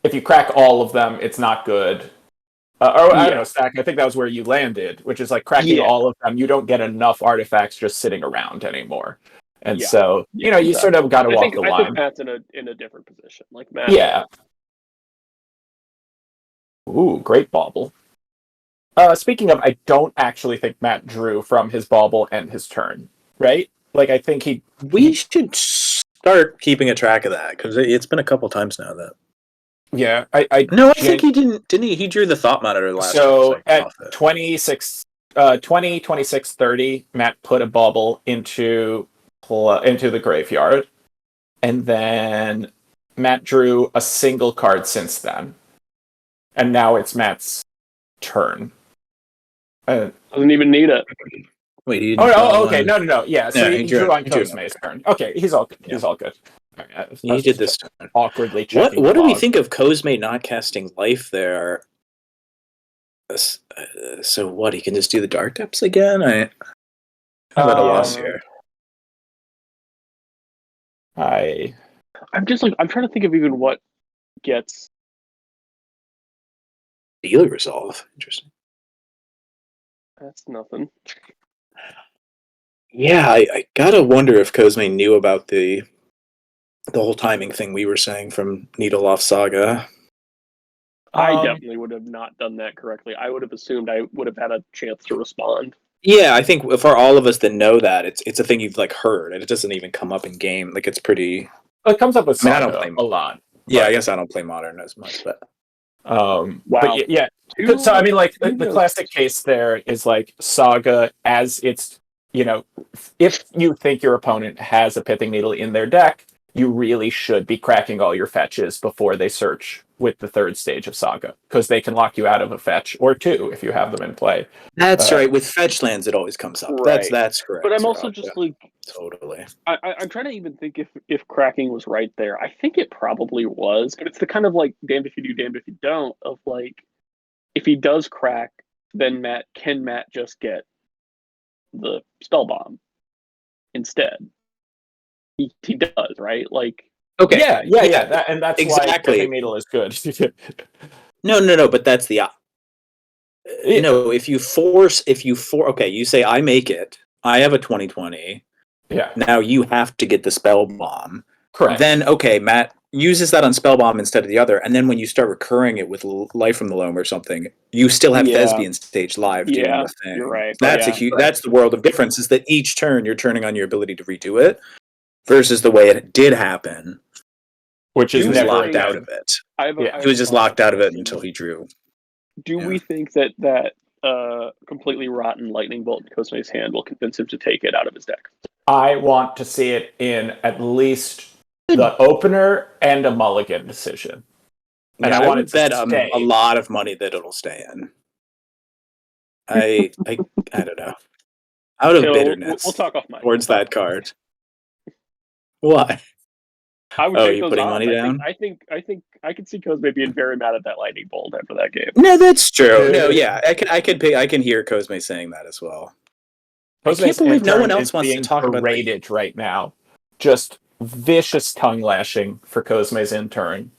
if you crack all of them, it's not good. I don't know, Stack. I think that was where you landed, which is like cracking all of them. You don't get enough artifacts just sitting around anymore, and so you sort of got to walk the line. I think Matt's in a different position. Like Matt. Yeah. Ooh, great bauble. Speaking of, I don't actually think Matt drew from his bauble and his turn, right? Like, I think We should start keeping a track of that because it's been a couple times now that. Yeah, I think he didn't. Didn't he? He drew the thought monitor last. So at 26, 20, 26, 30, Matt put a bauble into the graveyard, and then Matt drew a single card since then, and now it's Matt's turn. Doesn't even need it. Wait, he didn't okay. No. Yeah, so he drew on Cosme's turn. Okay, he's all good. He's all good. Right, he did this turn. Awkwardly checking. What do we think of Cosme not casting life there? So what? He can just do the Dark Depths again? I'm at a loss here. I'm just like, I'm trying to think of even what gets Dealer Resolve. Interesting. That's nothing. Yeah, I gotta wonder if Cosme knew about the whole timing thing we were saying from Needleoff Saga. I definitely would have not done that correctly. I would have assumed I would have had a chance to respond. Yeah, I think for all of us that know that, it's a thing you've like heard, and it doesn't even come up in game. Like it's pretty. It comes up with Saga I don't play a lot. Yeah, I guess I don't play Modern as much, but. Wow. But yeah. So I mean, like the classic case there is like Saga as it's if you think your opponent has a Pithing Needle in their deck, you really should be cracking all your fetches before they search with the third stage of Saga, because they can lock you out of a fetch or two if you have them in play. That's right. With fetch lands, it always comes up. Right. That's correct. But I'm also just like totally. I'm trying to even think if cracking was right there. I think it probably was, but it's the kind of like damned if you do, damned if you don't. Of like, if he does crack, then Matt just get the spell bomb instead? he does, right? Like, Okay. Yeah. That's why Exactly. Pithing Needle is good. No, but that's the no, if you force okay, you say I make it, I have a 20/20. Yeah, Now you have to get the spell bomb. correct. Then okay, Matt uses that on spell bomb instead of the other, and then when you start recurring it with Life from the Loam or something, you still have Yeah. Thespian stage live doing Yeah, the thing. you're right. That's Yeah, that's the world of difference, is that each turn you're turning on your ability to redo it versus the way it did happen. Which is He was never locked again. out of it. I He was just have a locked out of it question. until he drew. Do we think that completely rotten lightning bolt in Cosme's hand will convince him to take it out of his deck? I want to see it in at least the opener and a mulligan decision. And Yeah, I want would it to bet stay. a lot of money that it'll stay in. I don't know. Out of Taylor, bitterness we'll talk off mic. towards that card. Why? I would Oh, take you those putting odds. money down? I think I could see Cosme being very mad at that lightning bolt after that game. No, that's true. No, yeah, I can hear Cosme saying that as well. I can't believe no one else wants to talk about berated right now. Just vicious tongue lashing for Cosme's intern.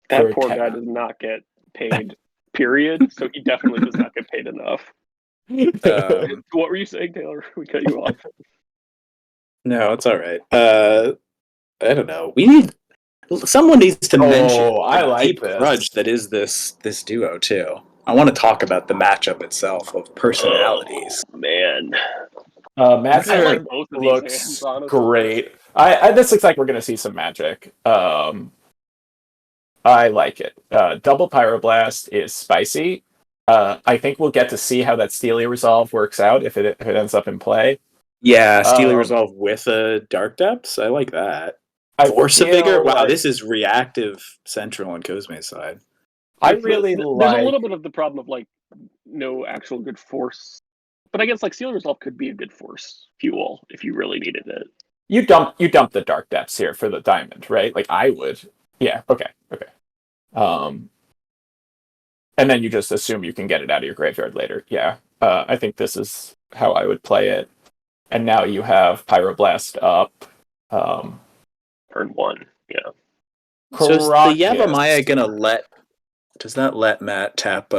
That poor guy does not get paid, period. So he definitely does not get paid enough. What were you saying, Taylor? We cut you off. No, it's all right. I don't know. Someone needs to mention I the like deep this. grudge that is this duo too. I want to talk about the matchup itself of personalities. Oh, man. Matt's I like turn both of these looks hands, honestly. great. This looks like we're going to see some magic. I like it. Double Pyroblast is spicy. I think we'll get to see how that Steely Resolve works out if it ends up in play. Yeah, Steely Resolve with a Dark Depths. I like that. Force a Vigor. Wow, this is reactive central on Cosme's side. There's a little bit of the problem of like no actual good force, but I guess like Steely Resolve could be a good force fuel if you really needed it. You dump the Dark Depths here for the diamond, right? Like I would. Yeah. Okay. And then you just assume you can get it out of your graveyard later. Yeah. I think this is how I would play it. And now you have Pyroblast up. Turn 1. Yeah. So is the Yavimaya gonna does that let Matt tap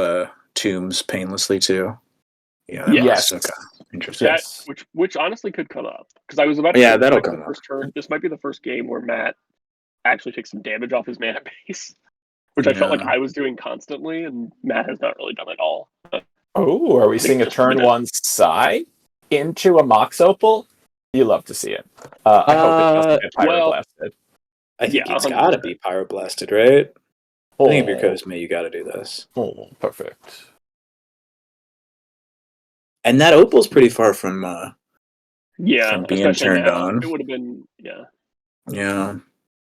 Tombs painlessly too? Yeah. Yes. Okay. Interesting. Which honestly could come up. Because I was about to say that'll come up. This might be the first game where Matt actually takes some damage off his mana base. Which I felt like I was doing constantly, and Matt has not really done it all. Oh, are we seeing a turn 1 Psy into a Mox Opal? You love to see it. I hope it doesn't get Pyroblasted. I think it's got to be Pyroblasted, right? I think if you're Cosme, you got to do this. Oh, perfect. And that Opal's pretty far from from being turned now. on. It would have been,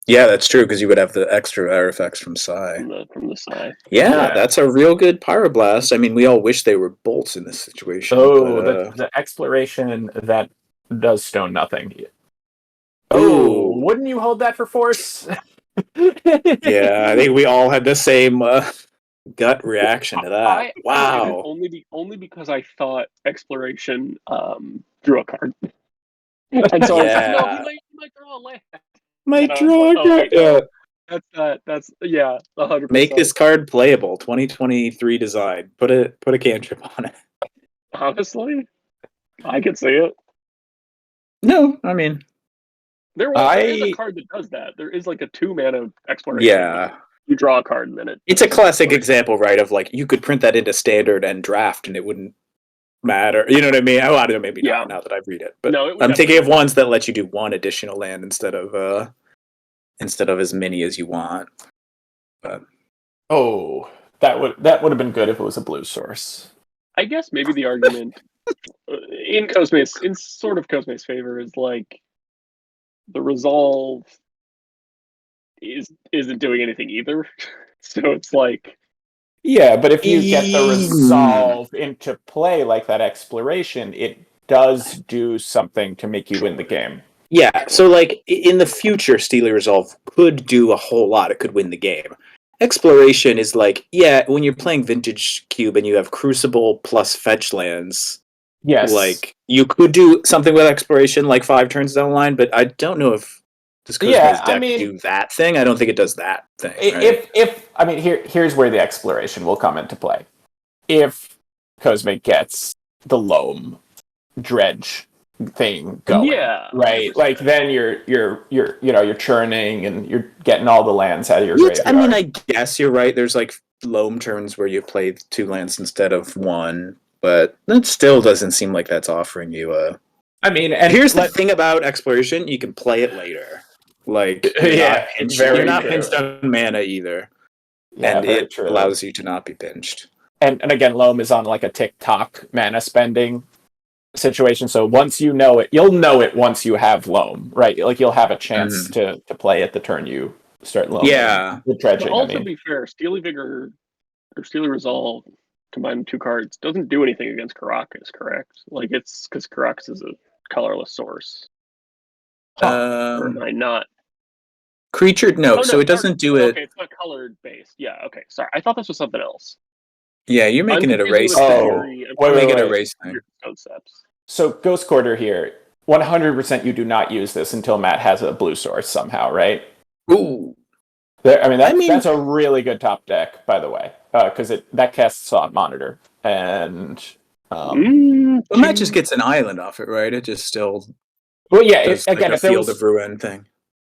Yeah, that's true, because you would have the extra artifacts from Psy. From the Psy. Yeah, that's a real good Pyroblast. I mean, we all wish they were bolts in this situation. Oh, the exploration that does stone nothing. Oh, wouldn't you hold that for force? Yeah, I think we all had the same gut reaction to that. Wow. Only because I thought exploration drew a card. And so I was like, no, he might draw a land. Might draw a card. That's 100%. Make this card playable. 2023 design. Put a cantrip on it. Honestly, I could see it. No, I mean, there is a card that does that. There is like a 2-mana exploration. Yeah, you draw a card and then it's a classic example, right? Of like you could print that into standard and draft, and it wouldn't matter. You know what I mean? Oh, I don't know, maybe not now that I read it. But no, I'm thinking of ones that let you do one additional land instead of as many as you want. But that would have been good if it was a blue source. I guess maybe the argument in sort of Cosme's favor is like the resolve isn't doing anything either. So it's like, yeah, but if you get the resolve into play like that exploration, it does do something to make you win the game. Yeah, so like in the future, Steely Resolve could do a whole lot. It could win the game. Exploration is like, when you're playing Vintage Cube and you have Crucible plus fetch lands, Yes. Like, you could do something with exploration like 5 turns down the line, but I don't know if does Cosme's deck do that thing. I don't think it does that thing. Right? If I mean here's where the exploration will come into play. If Cosme gets the loam dredge thing going, Yeah, right? 100%. Like then you're churning and you're getting all the lands out of your graveyard. I mean, I guess you're right. There's like loam turns where you play 2 lands instead of 1, but that still doesn't seem like that's offering you a. I mean, and here's the thing about exploration: you can play it later. Like, you're not pinched on mana either, and it allows you to not be pinched. And again, loam is on like a tick-tock mana spending situation. So once you know it, you'll know it once you have loam, right? Like you'll have a chance to play it the turn you start loam. Yeah. The dredging. But also, to be fair, Steely Vigor or Steely Resolve combined 2 cards doesn't do anything against Karakas, correct? Like it's because Karakas is a colorless source. Or am I not? Creature, no. So it doesn't do it. Okay, it's not colored based. Yeah. Okay, sorry. I thought this was something else. Yeah, you're making it a race thing. Make it a race thing. Concepts. So Ghost Quarter here, 100% you do not use this until Matt has a blue source somehow, right? Ooh. That's a really good top deck, by the way, because that casts Thought Monitor, and Matt just gets an island off it, right? It just still. Well, yeah. Does again, like a Field of Ruin thing.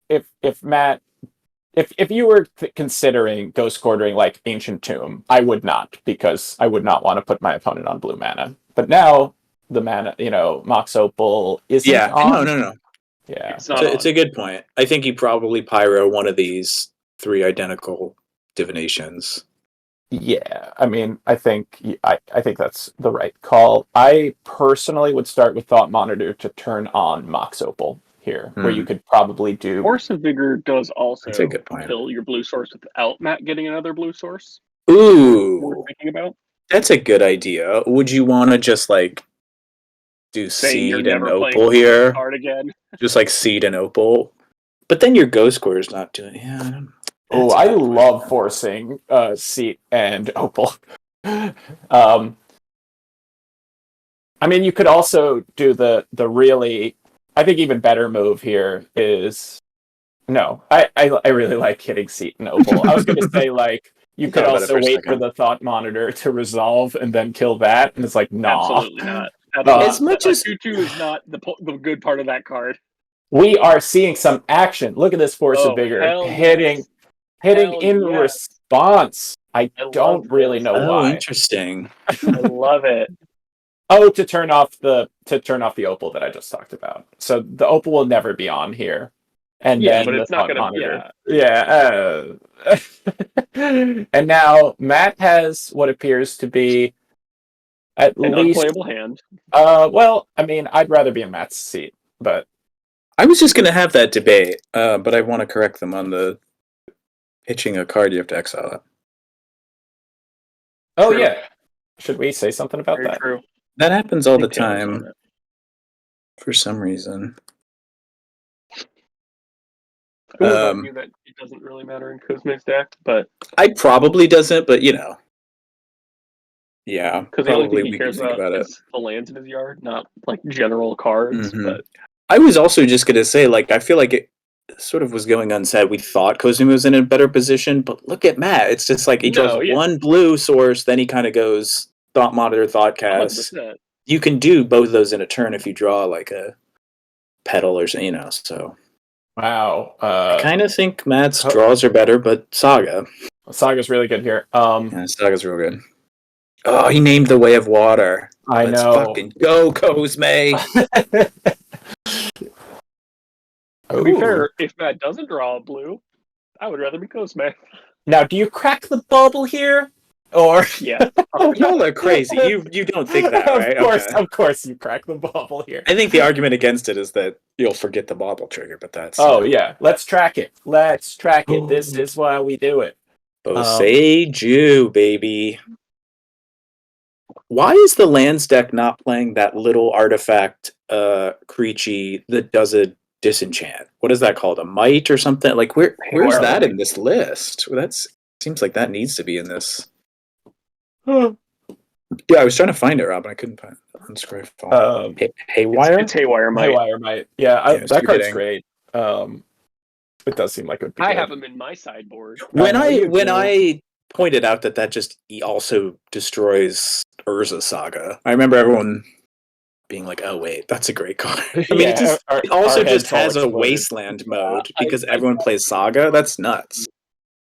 If Matt, if you were considering Ghost Quartering like Ancient Tomb, I would not, because I would not want to put my opponent on blue mana. But now the mana, Mox Opal isn't on. No. Yeah, it's a good point. I think you probably pyro one of these 3 identical divinations. Yeah, I mean, I think that's the right call. I personally would start with Thought Monitor to turn on Mox Opal here, where you could probably do. Force of Vigor does also kill your blue source without Matt getting another blue source. Ooh, worth thinking about. That's a good idea. Would you want to just like do Seed and Opal here? Card again. Just like Seed and Opal, but then your Ghost Quarter is not doing. Yeah. Oh, I love forcing Seat and Opal. I mean, you could also do the really, I think even better move here is no. I really like hitting Seat and Opal. I was going to say like you could also wait for the Thought Monitor to resolve and then kill that, and it's like nah. Absolutely not. As much as 2/2 is not the good part of that card. We are seeing some action. Look at this Force of Vigor hitting in response. I don't really know why. Oh, interesting. I love it. Oh, to turn off the Opal that I just talked about. So the Opal will never be on here, and then but the it's not going to. Monitor. And now Matt has what appears to be at an least unplayable hand. Well, I mean, I'd rather be in Matt's seat, but I was just going to have that debate, but I want to correct them on the pitching a card you have to exile it. Oh, true. Yeah. Should we say something about Very that? True. That happens all the time for some reason. I would argue that it doesn't really matter in Cosme's deck, but I probably doesn't, but yeah, because the only thing he cares about is the lands in his yard, not like general cards. But I was also just gonna say, like, I feel like it sort of was going unsaid. We thought Cosme was in a better position, but look at Matt. It's just like he draws one blue source, then he kind of goes Thought Monitor, Thought Cast. 100%. You can do both of those in a turn if you draw like a petal or so. Wow. I kind of think Matt's draws are better, but Saga's really good here. Yeah, Saga's real good. Oh, he named the Way of Water. Let's fucking go, Cosme. To be fair, if Matt doesn't draw a blue, I would rather be Cosme. Now, do you crack the bubble here? Or y'all are crazy. You don't think that, right? Of course you crack the bubble here. I think the argument against it is that you'll forget the bobble trigger, but that's yeah. Let's track it. This is why we do it. Boseiju, baby. Why is the lands deck not playing that little artifact creature that does a disenchant? What is that called? A might or something? Like where's that in this list? Well, seems like that needs to be in this. Yeah, I was trying to find it, Rob, and I couldn't find it on Scryfall. Haywire? It's Haywire Might. Haywire might. Yeah, Yeah, it's that card's forgetting. great. It does seem like it would be I good. have him in my sideboard. When know I you when do. I pointed out that just also destroys Urza Saga, I remember everyone being like, "Oh wait, that's a great card." I mean, Yeah, it also our just heads all has a exploded. wasteland mode I- because I- everyone plays Saga. That's nuts.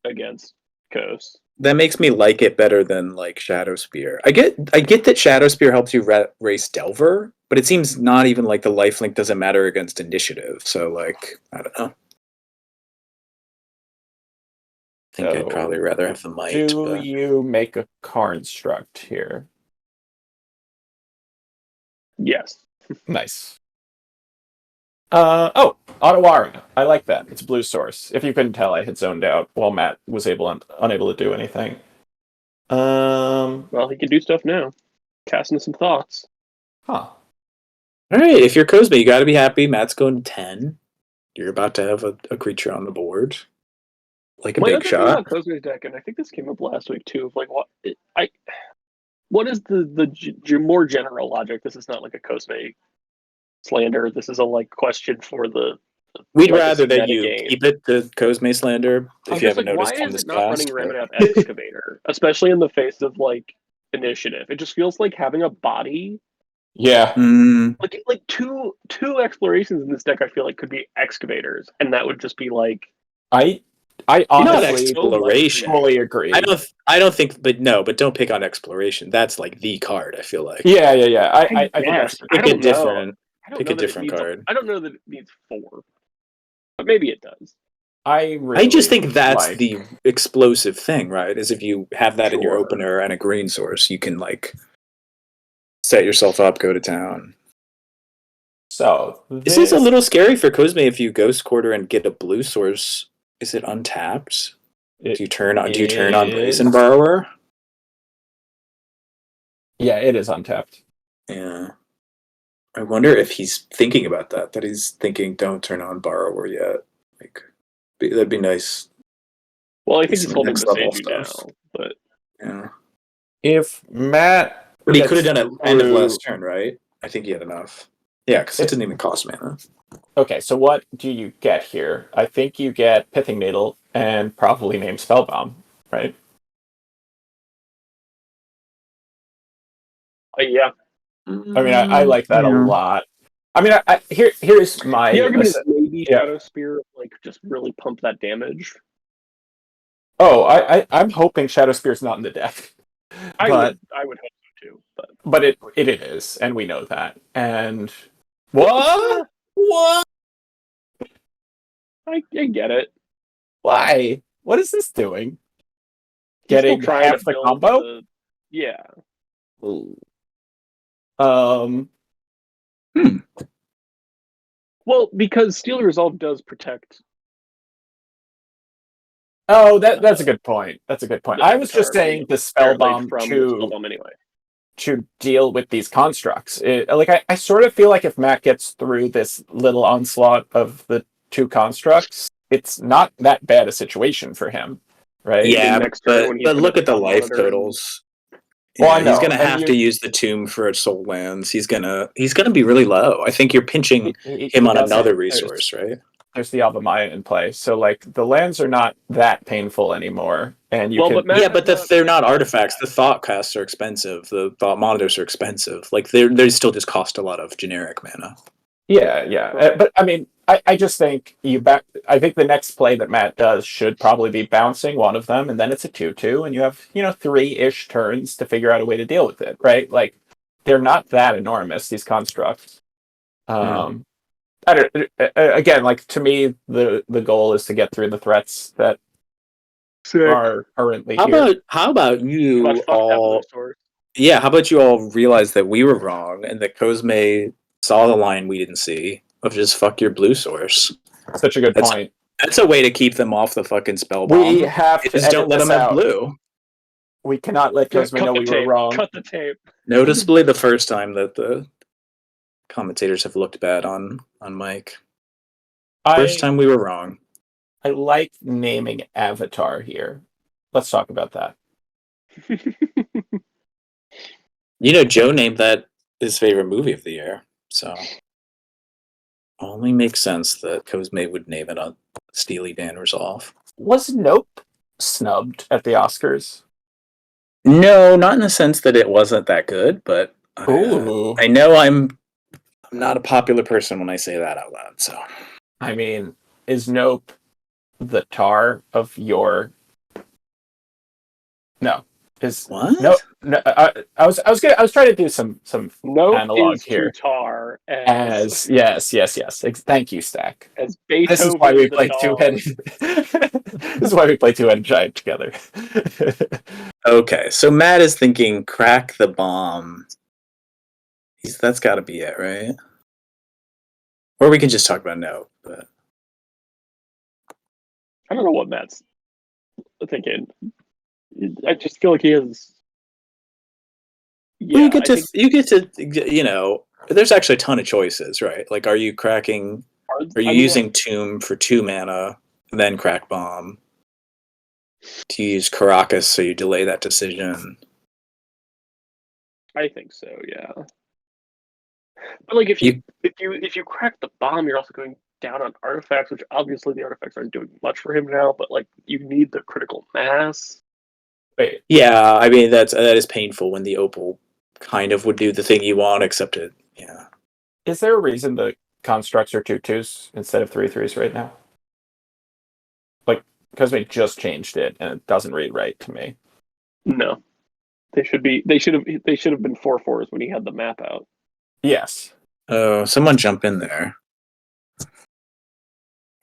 Against Coast. That makes me like it better than like Shadow Spear. I get that Shadow Spear helps you race Delver, but it seems not even like the lifelink doesn't matter against initiative. So like, I don't know. I think I'd probably rather have the might. Do But... you make a construct here? Yes. Nice. Oh, Otawara. I like that. It's blue source. If you couldn't tell, I had zoned out while Matt was unable to do anything. Well, he can do stuff now. Casting some thoughts. Huh. All right, if you're Cosme, you got to be happy. Matt's going to 10. You're about to have a creature on the board, like a My big other thing shot. about Cosme's deck, and I think this came up last week too, of like what is the more general logic? This is not like a Cosme slander. This is a like question for the We'd legacy rather that meta you game. keep it to Cosme slander I'm if you just haven't like, why noticed from is this it not past. running Raminap Excavator, especially in the face of like initiative? It just feels like having a body. Yeah. Like two explorations in this deck. I feel like could be excavators, and that would just be like I Not honestly exploration. fully agree. I don't think, but don't pick on exploration. That's like the card. I feel like. Yeah. I think yes. that's I Pick a don't know. different. I don't Pick know a that it different needs. card. I don't know that it needs 4, but maybe it does. I really just think that's like, the explosive thing, right? Is if you have that in your Sure. opener and a green source, you can like set yourself up, go to town. so This is a little scary for Cosme if you ghost quarter and get a blue source. Is it untapped? Do you turn on Brazen Borrower? Yeah, it is untapped. Yeah. I wonder if he's thinking about that. That he's thinking, don't turn on Borrower yet. Like, that'd be nice. Well, I Get think he's some holding next the level save you stuff. now, but Yeah. If Matt, But he could have done it end of through- last turn, right? I think he had enough. Yeah, because it didn't even cost mana. Okay, so what do you get here? I think you get Pithing Needle and probably name Spellbomb, right? yeah. I mean, I like that a lot. I mean, here's my The argument is maybe Shadow Spear, like just really pump that damage. Oh, I'm hoping Shadow Spear's not in the deck, I would hope so too, but it is, and we know that. And what? I get it. Why? What is this doing? He's still Getting trying half to the build combo? Yeah. Well, because Steel Resolve does protect. Oh, that's a good point. That's a good point. The I was just Avatar saying the apparently Spellbomb from the Spellbomb anyway. to deal with these constructs. I sort of feel like if Matt gets through this little onslaught of the 2 constructs, it's not that bad a situation for him, right? Yeah, next turn when he's but look gonna at the Thought life Monitor totals. Well, Yeah, I know. he's gonna and have to use the tomb for soul lands. He's gonna be really low. I think you're pinching him on another resource, right? There's the Alvamaya in play, so like the lands are not that painful anymore, and you can. But they're not artifacts. The thought casts are expensive. The thought monitors are expensive. Like they still just cost a lot of generic mana. Yeah. But I mean, I just think I think the next play that Matt does should probably be bouncing one of them, and then it's a 2/2, and you have 3-ish turns to figure out a way to deal with it, right? Like they're not that enormous, these constructs. I don't. Again, like to me, the goal is to get through the threats that are currently here. How about you all? Yeah, how about you all realize that we were wrong and that Cosme saw the line we didn't see of just fuck your blue source. Such a good point. That's a way to keep them off the fucking spell bomb. We have to just don't let them have blue. We cannot let Cosme know we were wrong. Cut the tape. Noticeably, the first time that the commentators have looked bad on Mike. First time we were wrong. I like naming Avatar here. Let's talk about that. Joe named that his favorite movie of the year, so only makes sense that Cosme would name it on Steely Dan Resolve. Was Nope snubbed at the Oscars? No, not in the sense that it wasn't that good, but Ooh. I know I'm not a popular person when I say that out loud. So I mean, is Nope the tar of your? No, is what? no. I was trying to do some Nope analog is here. to tar As yes. Thank you, Stack. as This is why Beethoven we the play dog. two-headed. This is why we play two-headed giant together. Okay, so Matt is thinking crack the bomb. That's got to be it, right? Or we can just talk about no. But I don't know what Matt's thinking. I just feel like he has. well, Yeah, you get to there's actually a ton of choices, right? Like, are you using Tomb for 2 mana, and then crack bomb? Do you use Caracas so you delay that decision? I think so. Yeah, but like if you crack the bomb, you're also going down on artifacts, which obviously the artifacts aren't doing much for him now. But like you need the critical mass. Wait, Yeah, I mean that is painful when the opal kind of would do the thing you want, except it. Yeah. is there a reason the constructs are 2/2s instead of 3/3s right now? Like, because we just changed it and it doesn't read right to me. No, they should be. They should have been 4/4s when he had the map out. Yes. Oh, someone jump in there.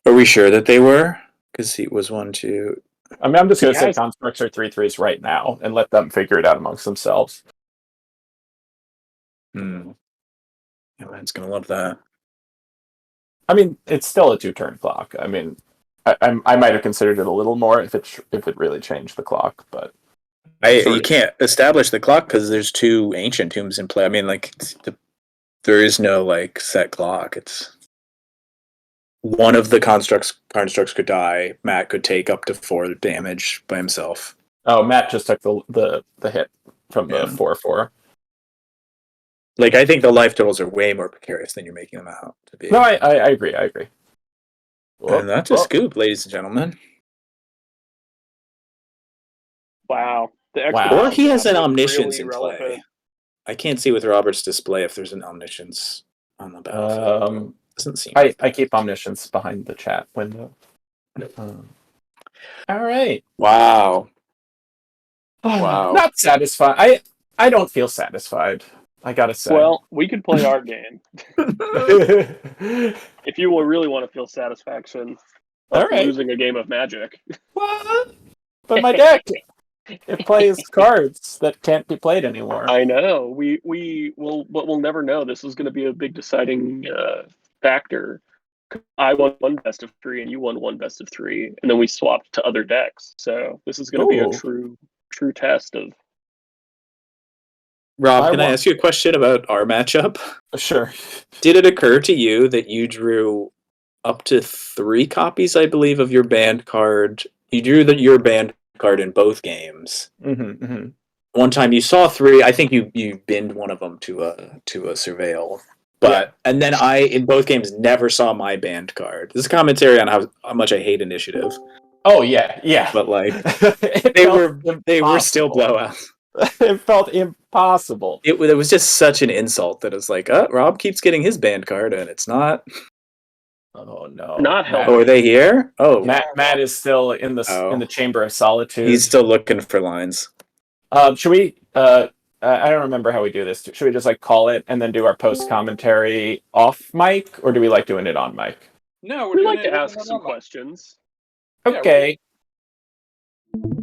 Are we sure that they were? Because he was 1, 2. I mean, I'm just going to say Yes. constructs are 3/3s right now and let them figure it out amongst themselves. Yeah, man's gonna love that. I mean, it's still a 2-turn clock. I mean, I might have considered it a little more if it really changed the clock, but You can't establish the clock because there's 2 ancient tombs in play. I mean, like there is no like set clock. It's one of the constructs could die. Matt could take up to 4 damage by himself. Oh, Matt just took the hit from the 4/4. Like, I think the life totals are way more precarious than you're making them out to be. No, I agree. I agree. And that's a scoop, ladies and gentlemen. Wow. Or he has an omniscience really in relevant. play. I can't see with Robert's display if there's an omniscience on the battlefield. Doesn't seem. I keep omniscience behind the chat window. All right. Wow. Wow. Not satisfied. I don't feel satisfied. I gotta say. Well, we could play our game if you will really want to feel satisfaction of losing a game of Magic. What? But my deck, it plays cards that can't be played anymore. I know. But we'll never know. This is going to be a big deciding factor. I won 1 best of 3, and you won 1 best of 3, and then we swapped to other decks. So this is going to be a true test of. Rob, can I ask you a question about our matchup? Sure. Did it occur to you that you drew up to 3 copies, I believe, of your banned card? You drew your banned card in both games. Mm-hmm. One time you saw 3. I think you binned one of them to a surveil. But and then I in both games never saw my banned card. This is commentary on how much I hate initiative. Oh yeah. But like they were still blowouts. It felt impossible. It was just such an insult that it's like, Rob keeps getting his banned card and it's not. Oh no! Not helping. Oh, are they here? Oh, Matt is still in the Chamber of Solitude. He's still looking for lines. Should we? I don't remember how we do this. Should we just like call it and then do our post commentary off mic, or do we like doing it on mic? No, we like to ask some questions. Okay.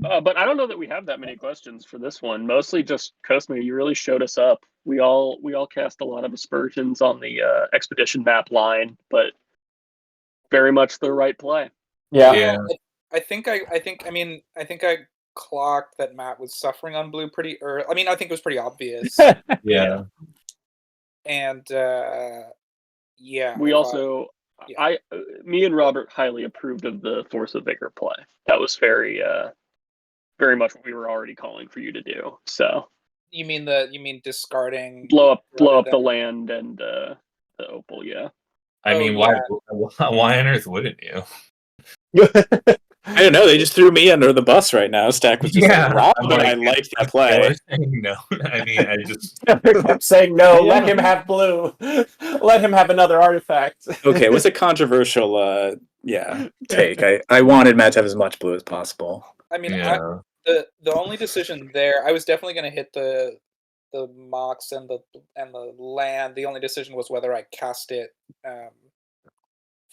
But I don't know that we have that many questions for this one. Mostly just Cosme. You really showed us up. We all cast a lot of aspersions on the expedition map line, but very much the right play. Yeah. I think I clocked that Matt was suffering on blue pretty early. I mean, I think it was pretty obvious. Yeah. And we also. Me and Robert highly approved of the Force of Vigor play. That was very much what we were already calling for you to do. So You mean discarding Blow up rather the than- land and the opal. Yeah. I Oh, mean, why on earth wouldn't you? I don't know. They just threw me under the bus right now. Stack was just Yeah, like, I'm wow, like, I like that Taylor play. saying no. I mean, I just Taylor kept saying no. Yeah. Let him have blue. Let him have another artifact. Okay, it was a controversial take. I wanted Matt to have as much blue as possible. I mean, yeah. the only decision there, I was definitely going to hit the Mox and the land. The only decision was whether I cast it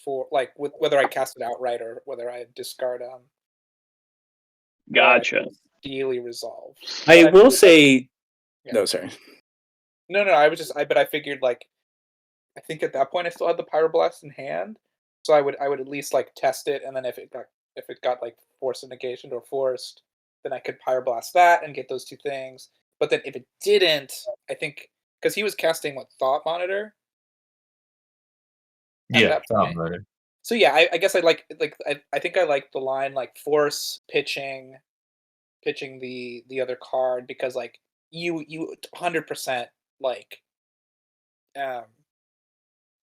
for like whether I cast it outright or whether I discard Gotcha. Steely Resolve. I But will say, Yeah. no, sorry. No, I was just but I figured like I think at that point I still had the Pyroblast in hand, so I would at least like test it, and then if it got like forced negation or forced, then I could Pyroblast that and get those two things. But then if it didn't, I think because he was casting what Thought Monitor. at Yeah, that sounds point. better. So yeah, I guess I I think I like the line like force pitching the other card because like you 100% like um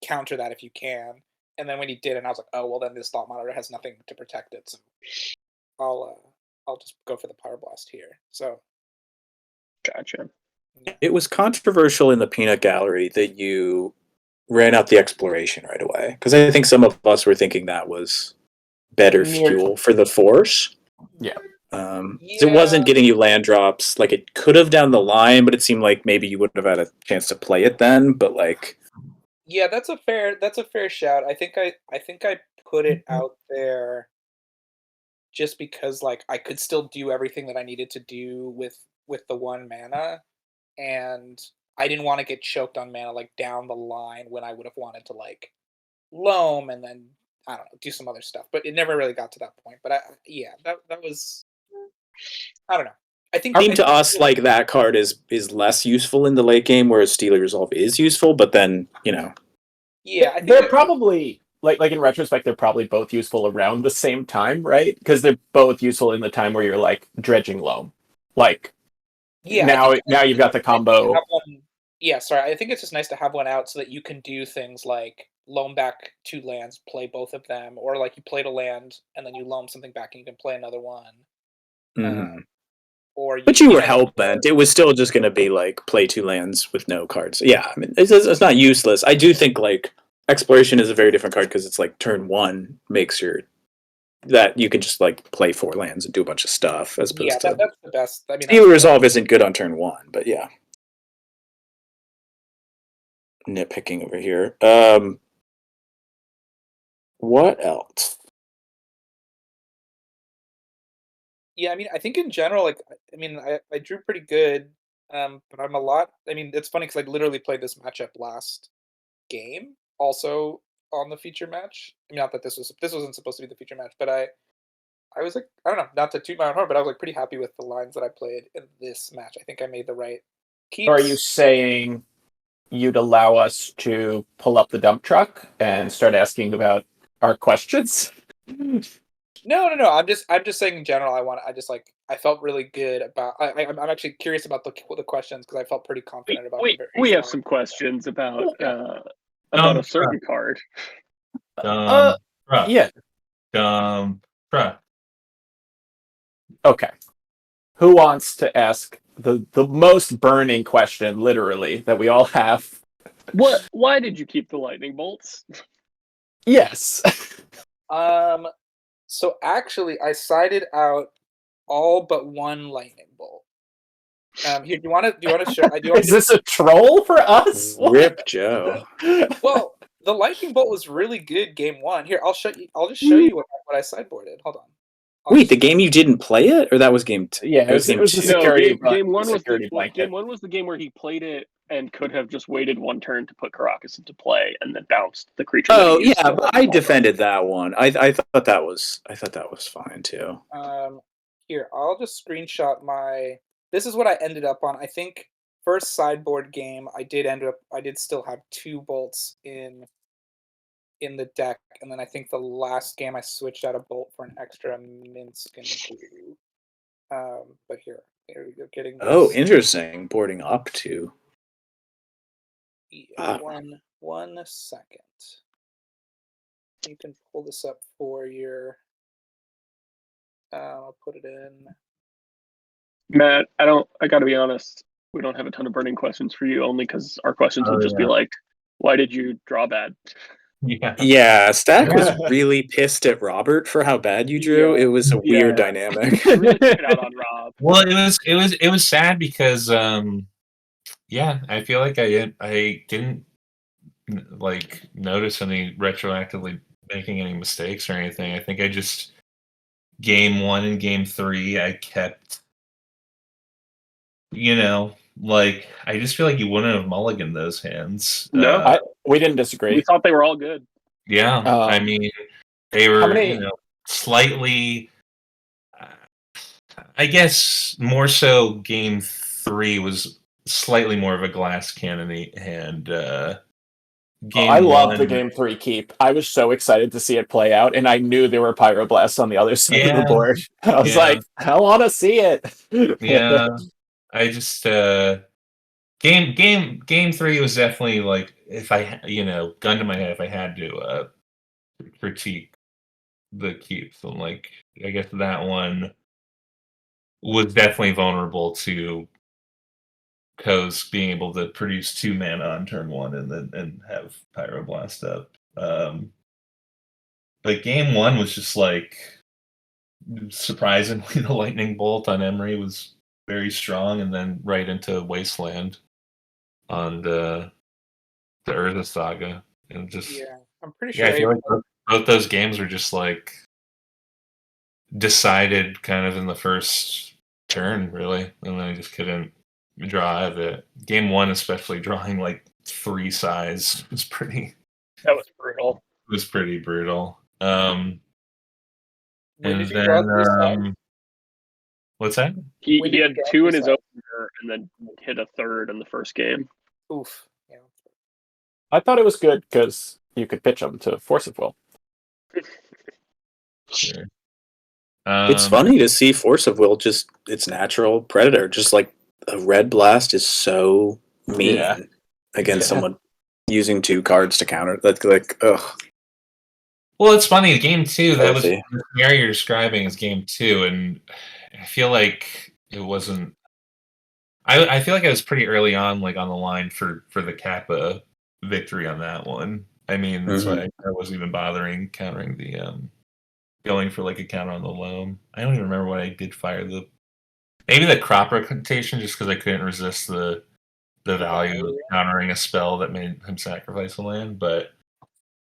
counter that if you can. And then when he did, and I was like, oh well, then this Thought Monitor has nothing to protect it, so I'll just go for the Power Blast here. So Gotcha. It was controversial in the peanut gallery that you ran out the exploration right away. Because I think some of us were thinking that was better fuel for the force. Yeah. 'Cause it wasn't getting you land drops. Like it could have down the line, but it seemed like maybe you wouldn't have had a chance to play it then. But like, yeah, that's a fair shout. I think I put it out there just because like I could still do everything that I needed to do with the 1 mana, and I didn't want to get choked on mana like down the line when I would have wanted to like loam and then I don't know, do some other stuff. But it never really got to that point. But that was I don't know. I think seemed to us like that card is less useful in the late game, whereas Steely Resolve is useful. But then yeah, I think They're probably like in retrospect, they're probably both useful around the same time, right? Because they're both useful in the time where you're like dredging loam. Like yeah, now you've got the combo. Yeah, sorry. I think it's just nice to have one out so that you can do things like loam back 2 lands, play both of them, or like you played a land and then you loam something back and you can play another one. Or but you were hell bent. It was still just going to be like play 2 lands with no cards. Yeah, I mean it's not useless. I do think like exploration is a very different card because it's like turn 1 makes that you can just like play 4 lands and do a bunch of stuff as opposed to that's the best. I mean, Steely Resolve isn't good on turn 1, but yeah. Nitpicking over here. What else? Yeah, I mean, I think in general, like, I mean, I drew pretty good, but I'm a lot. I mean, it's funny because I literally played this matchup last game, also on the feature match. I mean, not that this wasn't supposed to be the feature match, but I was like, I don't know, not to toot my own horn, but I was like pretty happy with the lines that I played in this match. I think I made the right keeps. Are you saying you'd allow us to pull up the dump truck and start asking about our questions? No. I'm just saying in general. I felt really good about. I'm actually curious about the questions because I felt pretty confident about. We have some questions about a certain card. Yeah. Bruh. Okay. Who wants to ask the most burning question, literally, that we all have? What? Why did you keep the lightning bolts? Yes. So actually, I sided out all but 1 lightning bolt. Here, do you want to show? Is this a troll for us? Rip Joe. Well, the lightning bolt was really good game 1. Here, I'll just show you what I sideboarded. Hold on. Wait, the game you didn't play it, or that was game 2? Yeah, it was the security. Game 1 was blanket. Game 1 was the game where he played it and could have just waited 1 turn to put Caracas into play and then bounced the creature. Oh yeah, but I defended that one. I thought that was fine too. Here, I'll just screenshot my. This is what I ended up on. I think first sideboard game, I did still have 2 bolts in the deck, and then I think the last game I switched out a bolt for an extra Minsk and blue. But here, There we go. Getting Oh, this. interesting. Boarding up to. Yeah, one second. You can pull this up for your. I'll put it in. Matt, I gotta be honest, we don't have a ton of burning questions for you, only because our questions Oh, will just be yeah. like, why did you draw bad? Yeah. Yeah, Stack was really pissed at Robert for how bad you drew. Yeah. It was a Yeah. weird dynamic. He really took it out on Rob. Well, it was sad because yeah, I feel like I didn't like notice any retroactively making any mistakes or anything. I think I just game 1 and game 3 I kept, like I just feel like you wouldn't have mulliganed those hands. No. We didn't We disagree. thought they were all good. Yeah, I mean they were, how many- slightly. I guess more so game 3 was slightly more of a glass cannon hand. Game I loved the 1, game 3 keep. I was so excited to see it play out, and I knew there were pyroblasts on the other side of Yeah, the board. I was yeah. like, I want to see it. Yeah, I just game 3 was definitely like, if I gun to my head, if I had to critique the keeps, and like I guess that one was definitely vulnerable to Co's being able to produce 2 mana on turn 1 and have Pyroblast up. But game 1 was just like, surprisingly, the lightning bolt on Emery was very strong, and then right into Wasteland on the Urza Saga, and just Yeah, I'm pretty yeah, sure. I feel like both those games were just like decided kind of in the first turn, really, and then I just couldn't draw out of it. Game 1, especially, drawing like 3 size was pretty brutal. When And did you draw then this side? what's that? He When did had you draw 2 in this his side? opener and then hit a third in the first game. Oof. Yeah. I thought it was good because you could pitch them to Force of Will. Sure. It's funny to see Force of Will just its natural predator. Just like a red blast is so mean Yeah. against Yeah. someone using 2 cards to counter. That's like, ugh. Well, it's funny. Game 2, that was Filthy. the scenario you're describing is game 2, and I feel like it wasn't. I feel like I was pretty early on, like on the line for the Kappa victory on that one. I mean, that's why I wasn't even bothering countering the going for like a counter on the loam. I don't even remember what I did fire maybe the crop rotation, just because I couldn't resist the value of countering a spell that made him sacrifice a land. But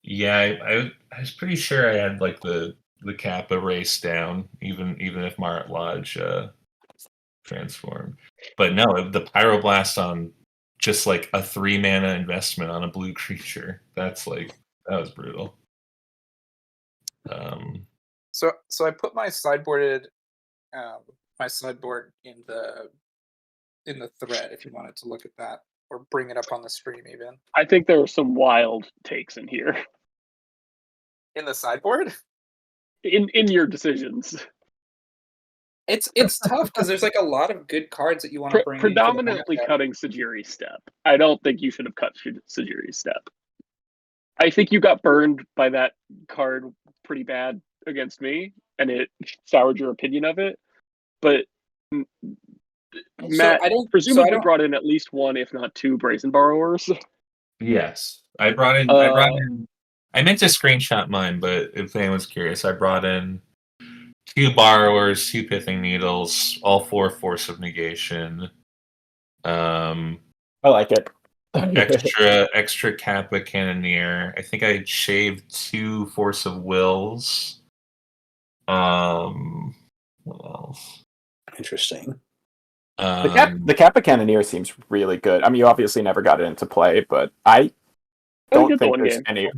yeah, I was pretty sure I had like the Kappa race down, even if Marat Lodge transformed. But no, the Pyroblast on just like a 3 mana investment on a blue creature. That was brutal. So I put my sideboard in the thread if you wanted to look at that or bring it up on the stream even. I think there were some wild takes in here. In the sideboard? In your decisions. It's tough because there's like a lot of good cards that you want to bring Predominantly into the cutting Sajiri's Step. I don't think you should have cut Sajiri's Step. I think you got burned by that card pretty bad against me, and it soured your opinion of it. But Matt presumably brought in at least 1, if not 2, Brazen Borrowers. Yes, I brought in. I meant to screenshot mine, but if anyone's curious, I brought in 2 Borrowers, 2 Pithing Needles, all 4 Force of Negation. I like it. extra Kappa Cannoneer. I think I shaved 2 Force of Wills. What else? Interesting. The Kappa Cannoneer seems really good. I mean, you obviously never got it into play, but I don't think there's any.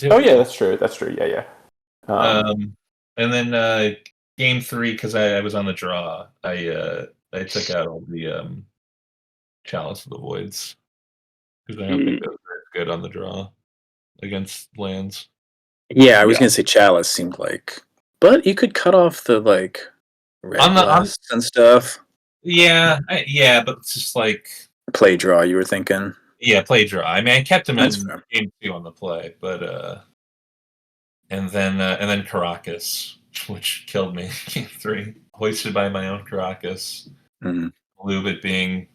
Oh yeah, that's true. That's true. Yeah. And then game 3, because I was on the draw, I took out all the Chalice of the Voids, because I don't think that was very good on the draw against lands. Yeah, I was gonna say Chalice seemed like, but you could cut off the like red blasts and stuff. Yeah, but it's just like Play draw, you were thinking. play draw. I mean, I kept him That's in fair. game 2 on the play, but and then Caracas, which killed me. Game 3, hoisted by my own Caracas. Mhm. Lubit being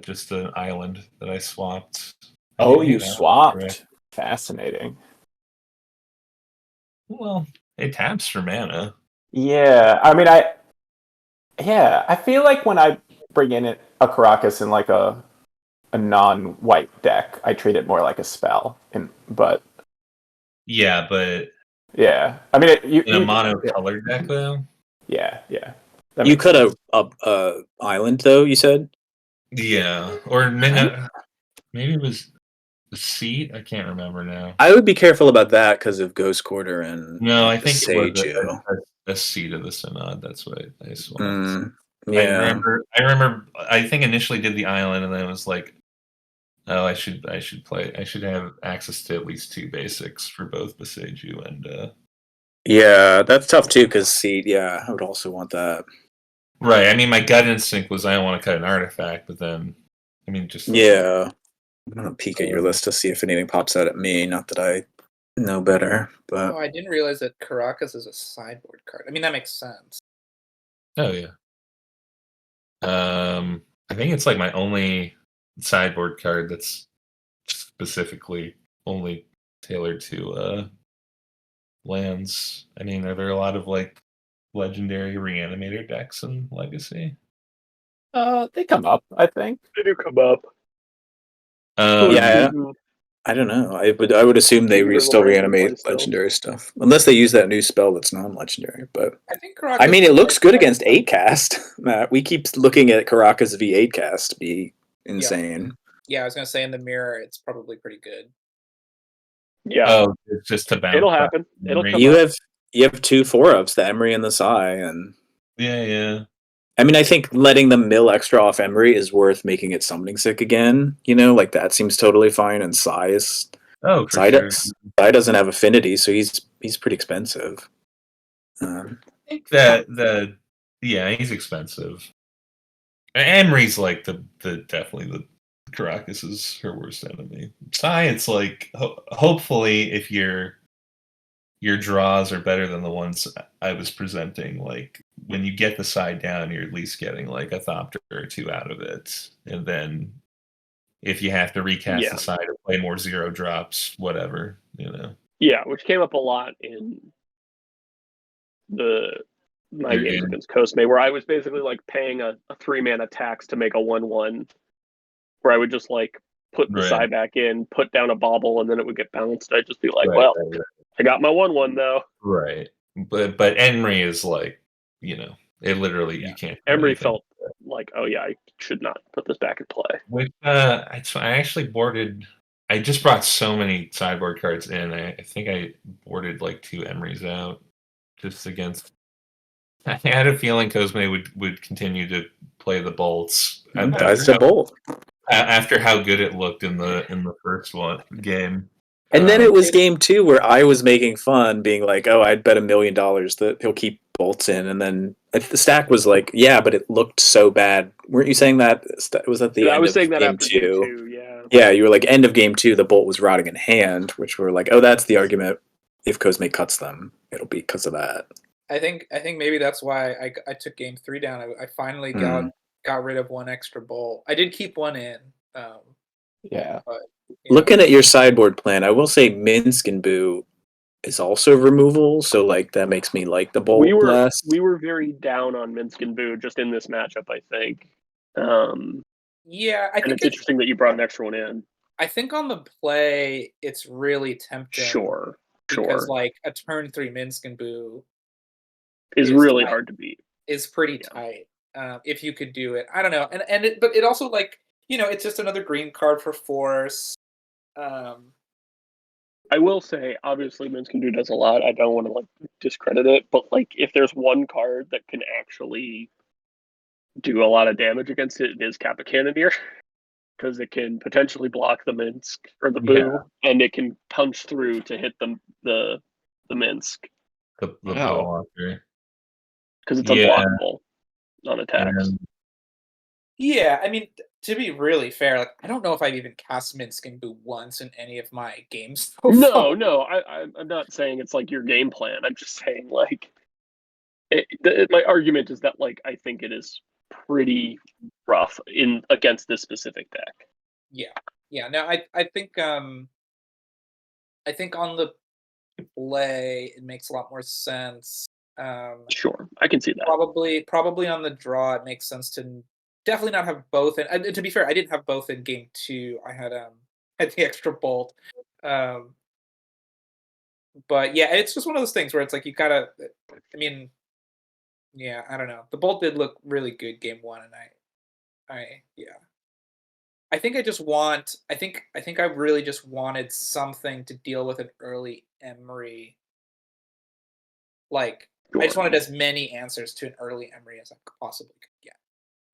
just an island that I swapped. Oh, Maybe you that was swapped. correct. Fascinating. Well, it taps for mana. Yeah, I mean, I feel like when I bring in a Caracas in like a non-white deck, I treat it more like a spell. But Yeah, but yeah, I mean, in a mono-colored deck, though. Yeah. You cut a island though, you said? Yeah, or maybe it was the seat. I can't remember now. I would be careful about that because of Ghost Quarter and No, I think it was Seiju. a seat of the Synod. That's what I swapped. Yeah. I remember. I think initially did the island, and then it was like, oh, I should have access to at least 2 basics for both Beseiju and. Yeah, that's tough too because seed. Yeah, I would also want that. Right. I mean, my gut instinct was I don't want to cut an artifact, but then, I mean, just Yeah. I'm gonna peek at your list to see if anything pops out at me. Not that I know better, but Oh, I didn't realize that Caracas is a sideboard card. I mean, that makes sense. Oh yeah. I think it's like my only sideboard card that's specifically only tailored to lands. I mean, are there a lot of like legendary reanimator decks in Legacy? They come up, I think. They do come up. yeah, Mhm. I don't know. I would assume they There's a still random play reanimate still. legendary stuff, unless they use that new spell that's non-legendary. But I think Caracas. I mean, it looks good against 8-cast. Matt, we keep looking at Caracas v 8-cast to be insane. Yeah, I was gonna say in the mirror, it's probably pretty good. Yeah, Oh, it's just to bounce. it'll happen. It'll come You up. have 2 4-ups, the Emery and the Psy, and Yeah. I mean, I think letting them mill extra off Emery is worth making it summoning sick again. You know, like that seems totally fine. And Psy is Oh, for Psy, sure. Psy doesn't have affinity, so he's pretty expensive. I think that yeah, he's expensive. Emery's like the definitely the Caracas is her worst enemy. Psy, it's like hopefully if your draws are better than the ones I was presenting, like when you get the side down, you're at least getting like a Thopter or 2 out of it, and then if you have to recast Yeah. the side or play more 0 drops, whatever, you know. Yeah, which came up a lot in my Your games game. against Cosme, where I was basically like paying a 3-mana tax to make a 1/1, where I would just like put the Right. side back in, put down a bobble, and then it would get bounced. I'd just be like, Right, well, right. I got my 1/1 though. Right. But Emery is like, you know, it literally you can't do Emery anything. felt like, oh yeah, I should not put this back in play. With I actually boarded. I just brought so many sideboard cards in. I think I boarded like 2 Emerys out just against. I had a feeling Cosme would continue to play the bolts Dies to bolt. after how good it looked in the first game. And then it was game 2 where I was making fun, being like, "Oh, I'd bet $1 million that he'll keep bolts in." And then the stack was like, "Yeah, but it looked so bad." Weren't you saying that? Was at the Yeah, end I was of saying that game after 2? game 2, yeah. Yeah, you were like, end of game 2, the bolt was rotting in hand, which we were like, "Oh, that's the argument. If Cosme cuts them, it'll be because of that." I think maybe that's why I took game 3 down. I finally got rid of 1 extra bolt. I did keep 1 in. Yeah. But, Looking at your sideboard plan, I will say Minsk and Boo is also removal, so like that makes me like the bolt less. We were very down on Minsk and Boo just in this matchup, I think. Yeah, I think it's interesting that you brought an extra one in. I think on the play, it's really tempting. Sure. Because like a turn 3 Minsk and Boo is really hard to beat. Is pretty tight. If you could do it, I don't know, but it also like it's just another green card for force. I will say, obviously, Minsk and Boo does a lot. I don't want to like discredit it, but like if there's one card that can actually do a lot of damage against it, it is Kappa Cannoneer. Because it can potentially block the Minsk or the Boo, and it can punch through to hit the Minsk. The blocker. because it's Yeah. unblockable on attacks. And Yeah, I mean, to be really fair, like I don't know if I've even cast Minskin Boo once in any of my games so far. No, I'm not saying it's like your game plan. I'm just saying like my argument is that like I think it is pretty rough in against this specific deck. Yeah. No, I think on the play it makes a lot more sense. Sure, I can see that. Probably on the draw it makes sense to definitely not have both. And to be fair, I didn't have both in game 2. I had had the extra bolt. But yeah, it's just one of those things where it's like you gotta. I mean, yeah, I don't know. The bolt did look really good game 1, and yeah. I think I just want. I think I really just wanted something to deal with an early Emery. Like I just Sure. wanted as many answers to an early Emery as I possibly could get.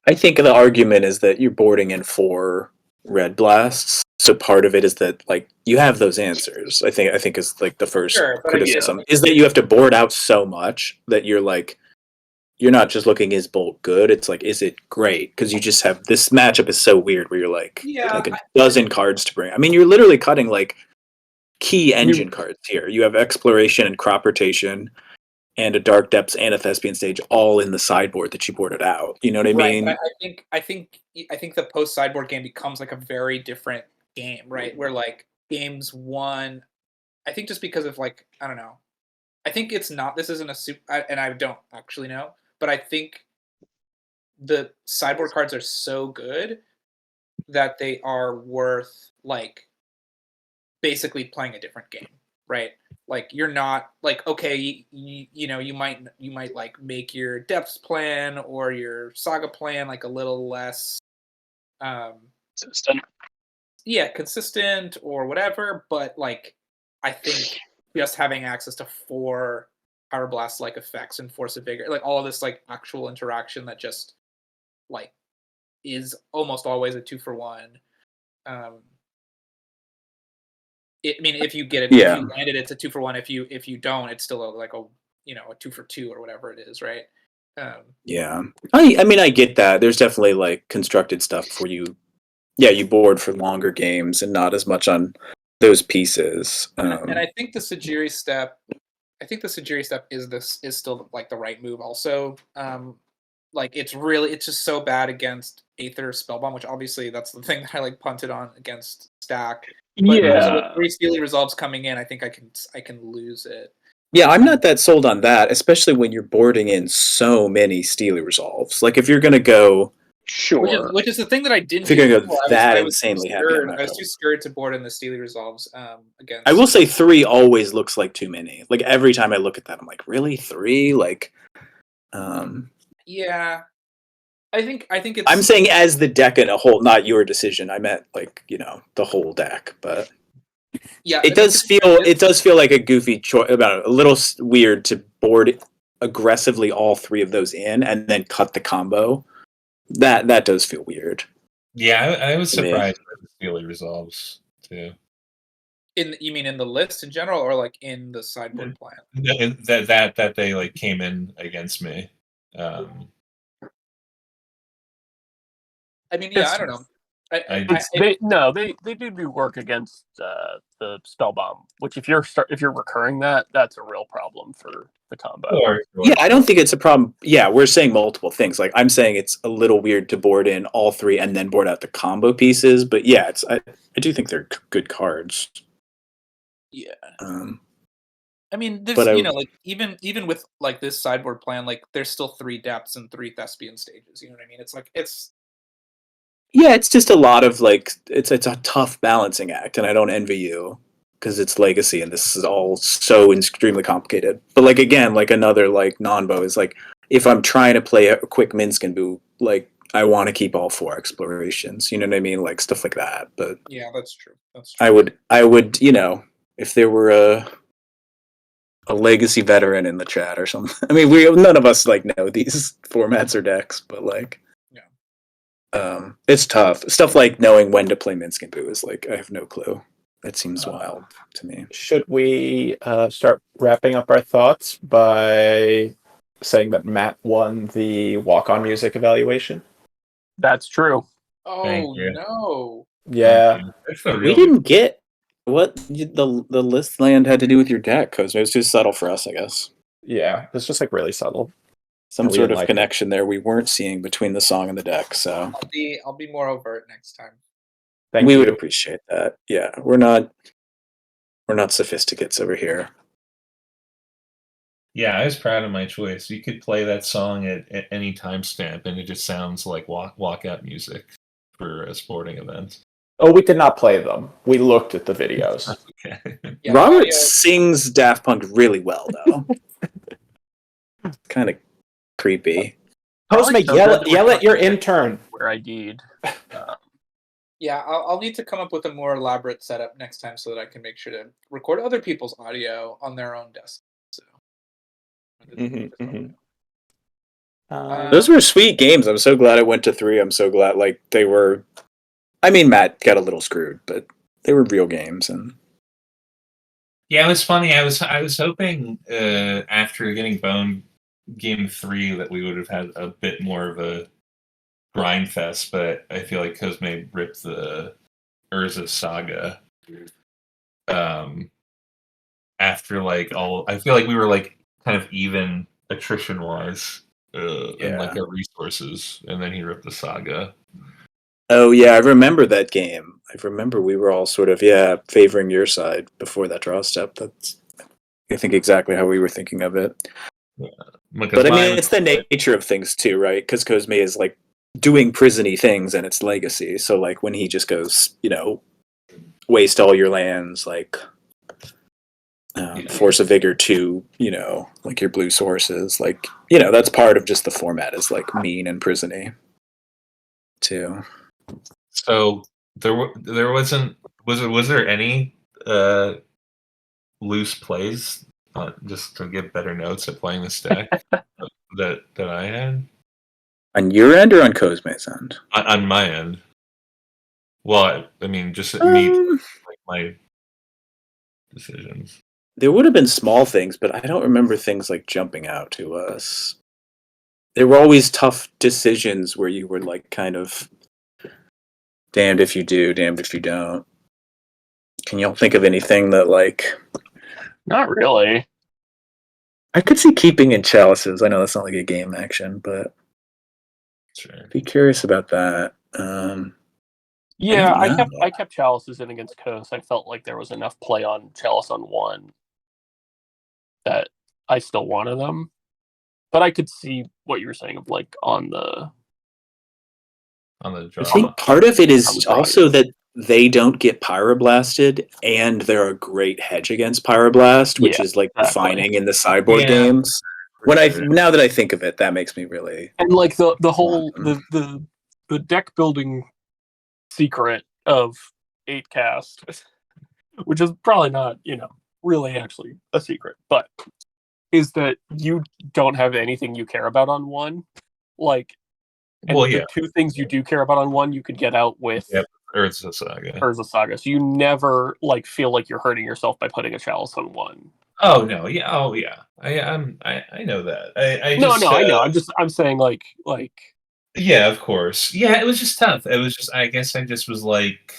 I think the argument is that you're boarding in 4 red blasts, so part of it is that like you have those answers. I think is like the first Sure, but criticism again, is that you have to board out so much that you're like you're not just looking is bolt good. It's like is it great because you just have this matchup is so weird where you're like yeah, a dozen cards to bring. I mean, you're literally cutting like key engine cards here. You have exploration and crop rotation and a dark depths and a thespian stage all in the sideboard that you boarded out. You know what I right. mean? But I think the post sideboard game becomes like a very different game, right? Where like games 1, I think just because of like I don't know. I think it's not. This isn't a super, and I don't actually know, but I think the sideboard cards are so good that they are worth like basically playing a different game, right? Like you're not like okay, you know you might like make your depths plan or your saga plan like a little less, um, Consistent. yeah, consistent or whatever. But like I think just having access to 4 power blast like effects and force of vigor, like all of this like actual interaction that just like is almost always a 2-for-1. Um, I mean, if you get it, if Yeah. you land it, it's a 2-for-1. If you don't, it's still like a a 2-for-2 or whatever it is, right? Yeah. I mean I get that. There's definitely like constructed stuff where you board for longer games and not as much on those pieces. And I think the Sajiri step, is still like the right move. Also, like it's just so bad against Aether Spellbomb, which obviously that's the thing that I like punted on against Stack. But also with Yeah. 3 Steely Resolves coming in, I think I can lose it. Yeah, I'm not that sold on that, especially when you're boarding in so many Steely Resolves. Like if you're gonna go Sure. Which is the thing that I didn't if you're do gonna go before. that I was too insanely heavy on scared. that I was build. too scared to board in the Steely Resolves against. I will say 3 always looks like too many. Like every time I look at that, I'm like, really 3? Like, Yeah, I think it's. I'm saying as the deck in a whole, not your decision. I meant like the whole deck, but Yeah, it does feel like a goofy choice. About a little weird to board aggressively all 3 of those in and then cut the combo. That does feel weird. yeah, I was To me. surprised by the Steely resolves too. You mean in the list in general, or like in the sideboard plan? That they like came in against me. I mean, yeah, I don't know. They do work against the spell bomb, which if you're recurring that's a real problem for the combo. Sure. Yeah, I don't think it's a problem. Yeah, we're saying multiple things. Like I'm saying it's a little weird to board in all 3 and then board out the combo pieces. But yeah, I do think they're good cards. Yeah. Um, I mean, there's but like even with like this sideboard plan, like there's still 3 depths and 3 thespian stages. You know what I mean? It's like yeah, it's just a lot of like it's a tough balancing act, and I don't envy you because it's legacy and this is all so extremely complicated. But like again, like another like non-bow is like if I'm trying to play a quick Minskin Boo, like I want to keep all 4 explorations. You know what I mean? Like stuff like that. But yeah, that's true. That's true. I would if there were a legacy veteran in the chat or something. I mean, none of us like know these formats or decks, but like. It's tough. Stuff like knowing when to play Minskin Boo is like I have no clue. That seems wild to me. Should we start wrapping up our thoughts by saying that Matt won the walk-on music evaluation. That's true. Oh you. no! Yeah, That's the We real didn't get what the list land had to do with your deck, because it was too subtle for us, I guess. yeah, it's just like really subtle. Some We sort didn't of like it. connection there we weren't seeing between the song and the deck, so I'll be more overt next time. Thank we you. would appreciate that. Yeah, we're not sophisticates over here. Yeah, I was proud of my choice. You could play that song at any timestamp, and it just sounds like walkout music for a sporting event. Oh, we did not play them. We looked at the videos. Okay. Yeah, Robert audio- sings Daft Punk really well, though. Kind of creepy. Cosme, yell at your intern. Where I did. Yeah, I'll need to come up with a more elaborate setup next time so that I can make sure to record other people's audio on their own desk. So. Those were sweet games. I'm so glad I went to 3. I'm so glad they were. I mean, Matt got a little screwed, but they were real games, and Yeah, it was funny. I was hoping after getting boned game 3 that we would have had a bit more of a grind fest, but I feel like Cosme ripped the Urza saga. After I feel like we were like kind of even attrition wise, and like our resources, and then he ripped the saga. oh yeah, I remember that game. I remember we were all sort of favoring your side before that draw step. That's I think exactly how we were thinking of it. Yeah. But I mean, it's the nature of things too, right? Because Cosme is like doing prisony things, and it's legacy. So like when he just goes, waste all your lands, like Force of Vigor 2, like your blue sources, like that's part of just the format is like mean and prisony too. So there wasn't was there any loose plays just to get better notes at playing this deck that I had On your end or on Cosme's end? on my end? Well, I mean, just me like my decisions. There would have been small things, but I don't remember things like jumping out to us. There were always tough decisions where you were like kind of damned if you do, damned if you don't. Can y'all think of anything that like? Not really. I could see keeping in chalices. I know that's not like a game action, but Sure. be curious about that. Yeah, I don't know. I kept chalices in against Coast. I felt like there was enough play on chalice on 1 that I still wanted them. But I could see what you were saying of like on the I draw. think part of it On the is draw, also that they don't get pyroblasted, and they're a great hedge against pyroblast, which Yeah, is like exactly. defining in the sideboard Yeah. games. Now that I think of it, that makes me really And like the whole want them. the deck building secret of 8 cast, which is probably not, really actually a secret, but is that you don't have anything you care about on 1. Like, and the 2 things you do care about on 1 you could get out with Urza Saga. Urza Saga. So you never like feel like you're hurting yourself by putting a chalice on 1. Oh no, yeah, oh yeah. I know that. I No, just, I know. I'm saying like yeah, of course. Yeah, it was just tough. It was just I guess I just was like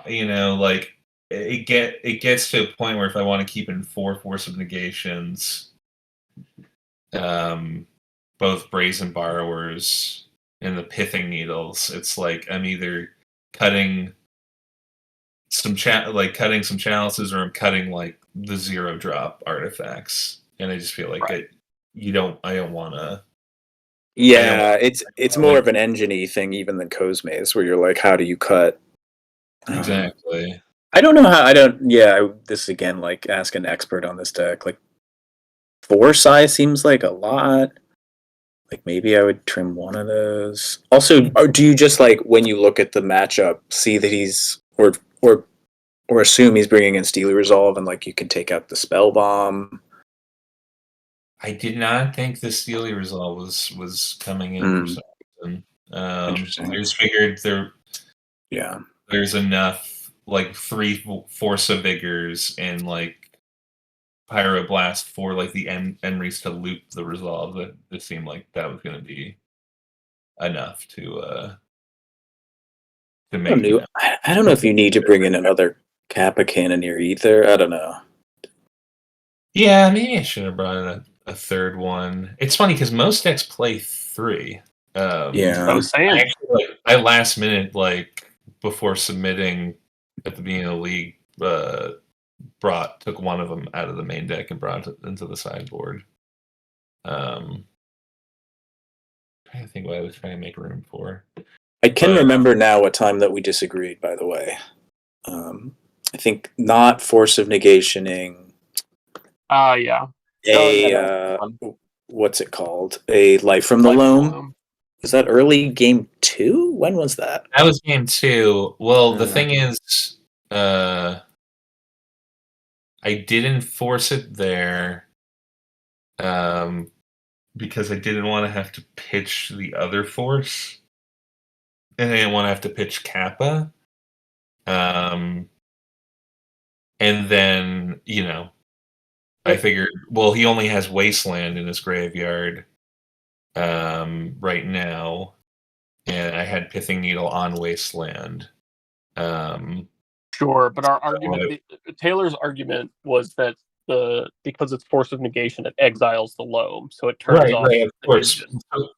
like it gets to a point where if I want to keep in 4 Force of Negations, both Brazen Borrowers and the Pithing Needles, it's like I'm either cutting some chalices or I'm cutting like the 0-drop artifacts, and I just feel like Right. I don't want to. Yeah, it's more of an engine-y thing even than Cosme's, where you're like, how do you cut? Exactly. I don't know how. I don't. Yeah, this again, like ask an expert on this deck. Like 4 size seems like a lot. Like maybe I would trim one of those. Also, do you just like when you look at the matchup, see that he's or assume he's bringing in Steely Resolve, and like you can take out the Spell Bomb? I did not think the Steely Resolve was coming in for some reason. Interesting. I just figured Yeah. there's enough like 3 Force of Vigors and like Pyroblast for like the Emrys to loop the resolve. That it seemed like that was going to be enough to make I don't know if you need to bring in another Kappa Cannoneer either. I don't know. Yeah, maybe I should have brought in a third one. It's funny because most decks play 3. Yeah. I was saying. I last minute, like before submitting at the beginning of the league, took one of them out of the main deck and brought it into the sideboard. Trying to think what I was trying to make room for. I can remember now a time that we disagreed, by the way. I think not Force of Negationing Yeah. what's it called? A Life from the Loam. Was that early game 2? When was that? That was game 2. Well, the thing is, I didn't force it there, because I didn't want to have to pitch the other force, and I didn't want to have to pitch Kappa. And then, I figured, well, he only has Wasteland in his graveyard right now, and I had Pithing Needle on Wasteland. Sure, but our argument, Taylor's argument was that because it's Force of Negation, it exiles the loam, so it turns off. Right, of course.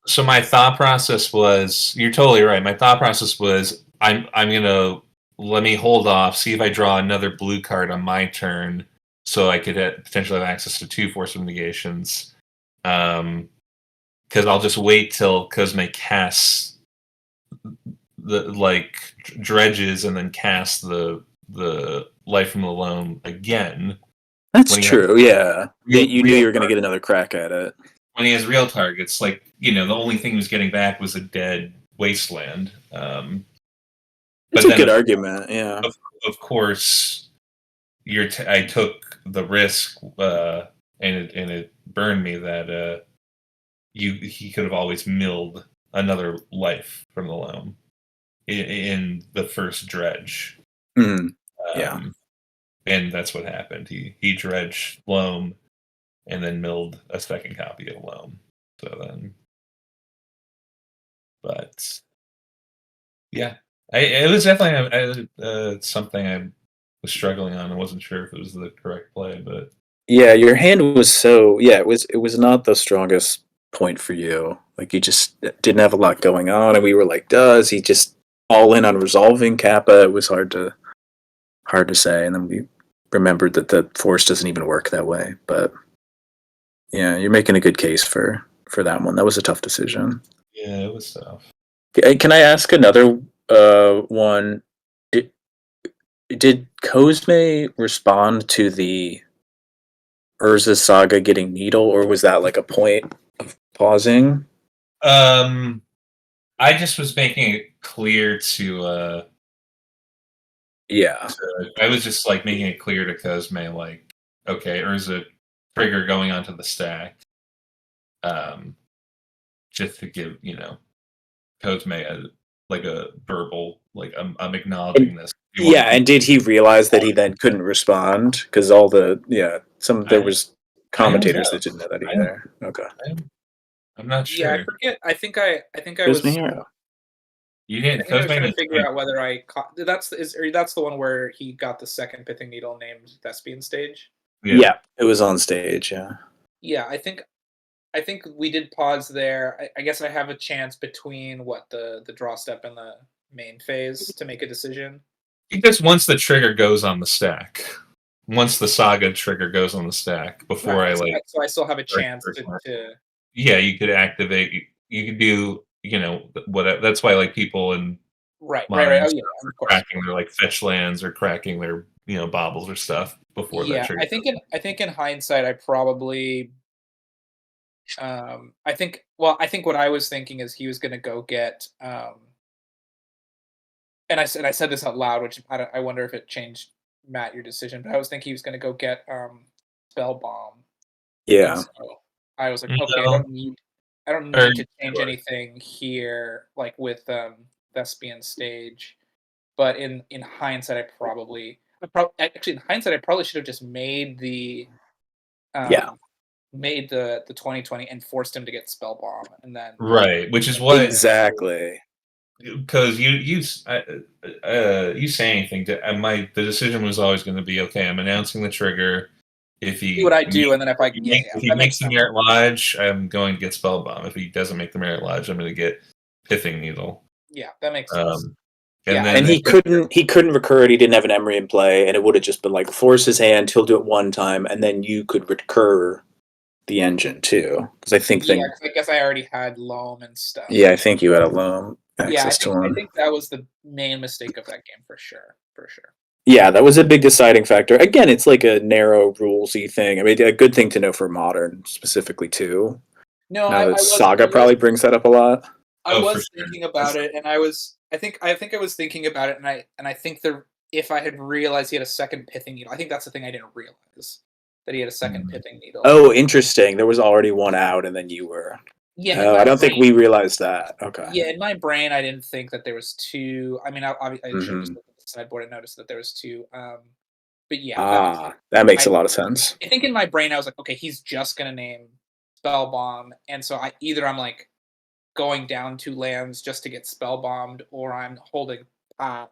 So my thought process was, you're totally right. My thought process was, I'm gonna let me hold off, see if I draw another blue card on my turn, so I could potentially have access to 2 Force of Negations. Because I'll just wait till Cosme casts the dredges and then cast the Life from the Loam again. That's true. Yeah, you knew you were going to get another crack at it when he has real targets. Like, the only thing he was getting back was a dead Wasteland. It's a good argument. Yeah. Of course, I took the risk, and it burned me that he could have always milled another Life from the Loam in the first dredge. Yeah. And that's what happened. He dredged Loam and then milled a second copy of Loam. So then, but yeah, it was definitely something I was struggling on. I wasn't sure if it was the correct play, but yeah, your hand was it was not the strongest point for you. Like, you just didn't have a lot going on, and we were like, does he just all in on resolving Kappa? It was hard to say, and then we remembered that the force doesn't even work that way. But yeah, you're making a good case for that one. That was a tough decision. Yeah, it was tough. Can I ask another one? Did Cosme respond to the Urza saga getting needle, or was that like a point of pausing? I just was making it clear to yeah. I was just like making it clear to Cosme, like, okay, Urza trigger going onto the stack. Just to give, Cosme a verbal, like, I'm acknowledging this. Yeah, and did he realize that he then couldn't respond? Because there was commentators that didn't know that either. Okay. I'm not sure. Yeah, I forget. I think I was. You didn't. I was trying to figure out whether that's the one where he got the second Pithing Needle named Thespian Stage. Yeah, it was on stage. Yeah. Yeah, I think we did pause there. I guess I have a chance between the draw step and the main phase to make a decision. I think that's once the trigger goes on the stack. Once the saga trigger goes on the stack, before right, so I still have a chance to. Yeah, you could activate. You could do. What? That's why people in right. Oh yeah, of course. Cracking their fetch lands or cracking their baubles or stuff before that trigger. I think in hindsight, I probably. I think what I was thinking is he was going to go get. And I said this out loud, which I wonder if it changed, Matt, your decision. But I was thinking he was going to go get Spell Bomb. Yeah. So I was like, okay, I don't need to change anything here, like with Thespian Stage. But in hindsight, I probably should have just made the Yeah. made the 2020 and forced him to get Spellbomb, and then Right, which is what Exactly. because you say anything. The decision was always going to be okay. I'm announcing the trigger. If do what I do, and then if he that makes makes the sense. Merit Lodge, I'm going to get Spellbomb. If he doesn't make the Merit Lodge, I'm going to get Pithing Needle. Yeah, that makes sense. And Yeah, then And he couldn't recur it. He didn't have an Emery in play, and it would have just been like force his hand. He'll do it one time, and then you could recur the engine too. Because I think yeah, 'cause I guess I already had Loam and stuff. yeah, I think you had a loam Yeah, access to I him. think that was the main mistake of that game for sure. Yeah, that was a big deciding factor. Again, it's like a narrow rulesy thing. I mean, a good thing to know for modern specifically too. No, Now I that was Saga probably brings that up a lot. I Oh, for was sure. thinking about it, and I think I was thinking about it, and I think if I had realized he had a second pithing needle, I think that's the thing I didn't realize, that he had a second pithing needle. Oh, interesting. There was already one out, and then you were. Yeah, Oh, I don't think we realized that. Okay. Yeah, in my brain, I didn't think that there was two. I mean, I should have just Mhm. looked at the sideboard and noticed that there was two. But yeah, That makes I- a lot of sense. I think in my brain, I was like, okay, he's just gonna name Spellbomb, and so I'm like going down 2 lands just to get Spellbombed, or I'm holding pot,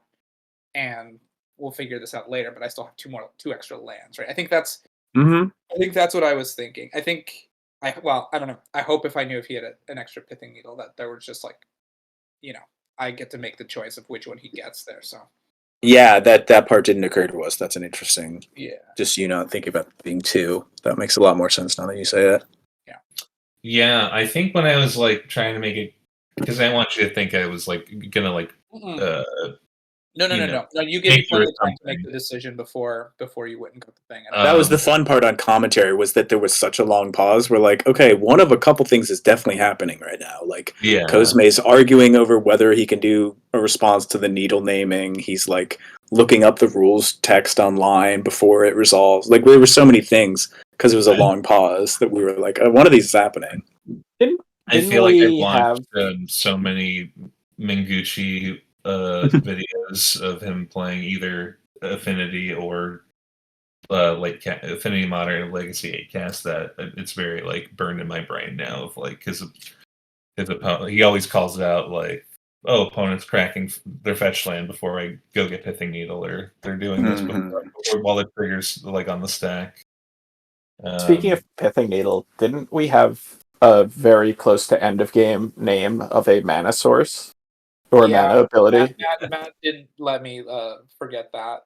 and we'll figure this out later. But I still have two extra lands, right? I think that's what I was thinking. I don't know. I hope if I knew if he had an extra pithing needle, that there was just like, I get to make the choice of which one he gets there. So Yeah, that part didn't occur to us. That's an interesting. yeah, Just thinking about being 2. That makes a lot more sense now that you say it. Yeah, I think when I was like trying to make it, because I want you to think I was like gonna like no. you know, No, you gave me make sure plenty of it's time to make something. the decision before you went and got the thing. That was the fun part on commentary, was that there was such a long pause. We're like, okay, one of a couple things is definitely happening right now. Like, Yeah. Cosme's arguing over whether he can do a response to the needle naming. He's like looking up the rules text online before it resolves. Like, there were so many things because it was a long pause that we were like, one of these is happening. I feel like I've watched so many Mingucci videos of him playing either Affinity or Affinity Modern Legacy 8 cast that it's very like burned in my brain now of like his opponent. He always calls it out like, oh, opponent's cracking their fetch land before I go get Pithing Needle, or they're doing this before while the trigger's like on the stack. Speaking of Pithing Needle, didn't we have a very close to end of game name of a mana source or mana ability? Matt didn't let me forget that.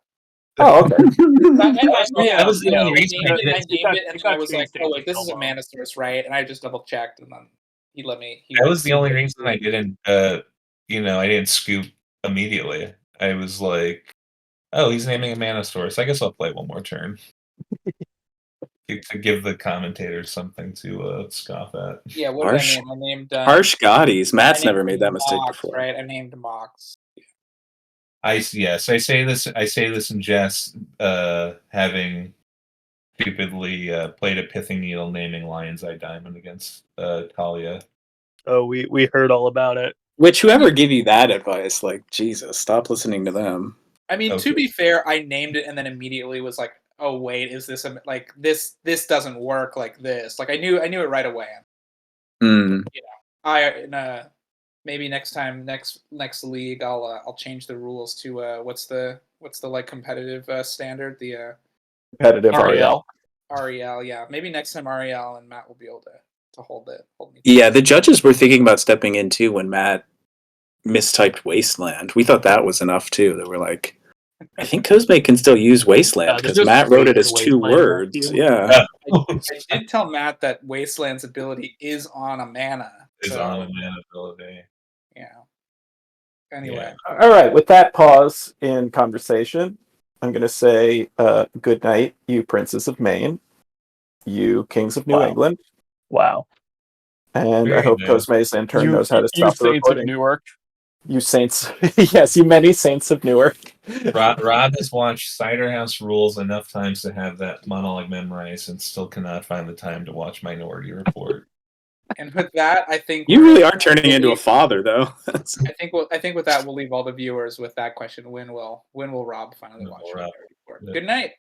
Oh, okay. That was the only reason I did I it. named it, and I was like, oh wait, this is a mana source, right? And I just double checked, and then he let me. That was the only reason I didn't. I didn't scoop immediately. I was like, oh, he's naming a mana source. I guess I'll play one more turn. To give the commentators something to scoff at. Yeah, what did I name? I named Harsh Gotties. Matt's never made that mistake Mox, before. right? I named Mox. I say this in jest, having stupidly played a Pithing Needle naming Lion's Eye Diamond against Talia. Oh, we heard all about it. Which whoever gave you that advice, like, Jesus, stop listening to them. I mean, to be fair, I named it and then immediately was like, oh wait, is this like this doesn't work like this. Like I knew it right away. Maybe next time, next league, I'll change the rules to what's the like competitive standard, the Competitive REL. REL, yeah. Maybe next time REL and Matt will be able to hold me. Yeah, the judges were thinking about stepping in too when Matt mistyped Wasteland. We thought that was enough too. They were like, I think Cosme can still use Wasteland because Matt wrote it as 2 words. Yeah. I did tell Matt that Wasteland's ability is on a mana. On a mana ability. Yeah. Anyway. Yeah. All right. With that pause in conversation, I'm going to say good night, you princes of Maine, you kings of New England. Wow. And I hope Cosme's intern knows how to stop the saints recording. of Newark. You saints. Yes, you many saints of Newark. Rob has watched Cider House Rules enough times to have that monologue memorized and still cannot find the time to watch Minority Report. And with that, I think you really are turning into a father, though. I think with that, we'll leave all the viewers with that question: When will Rob finally watch Minority Report? Good night.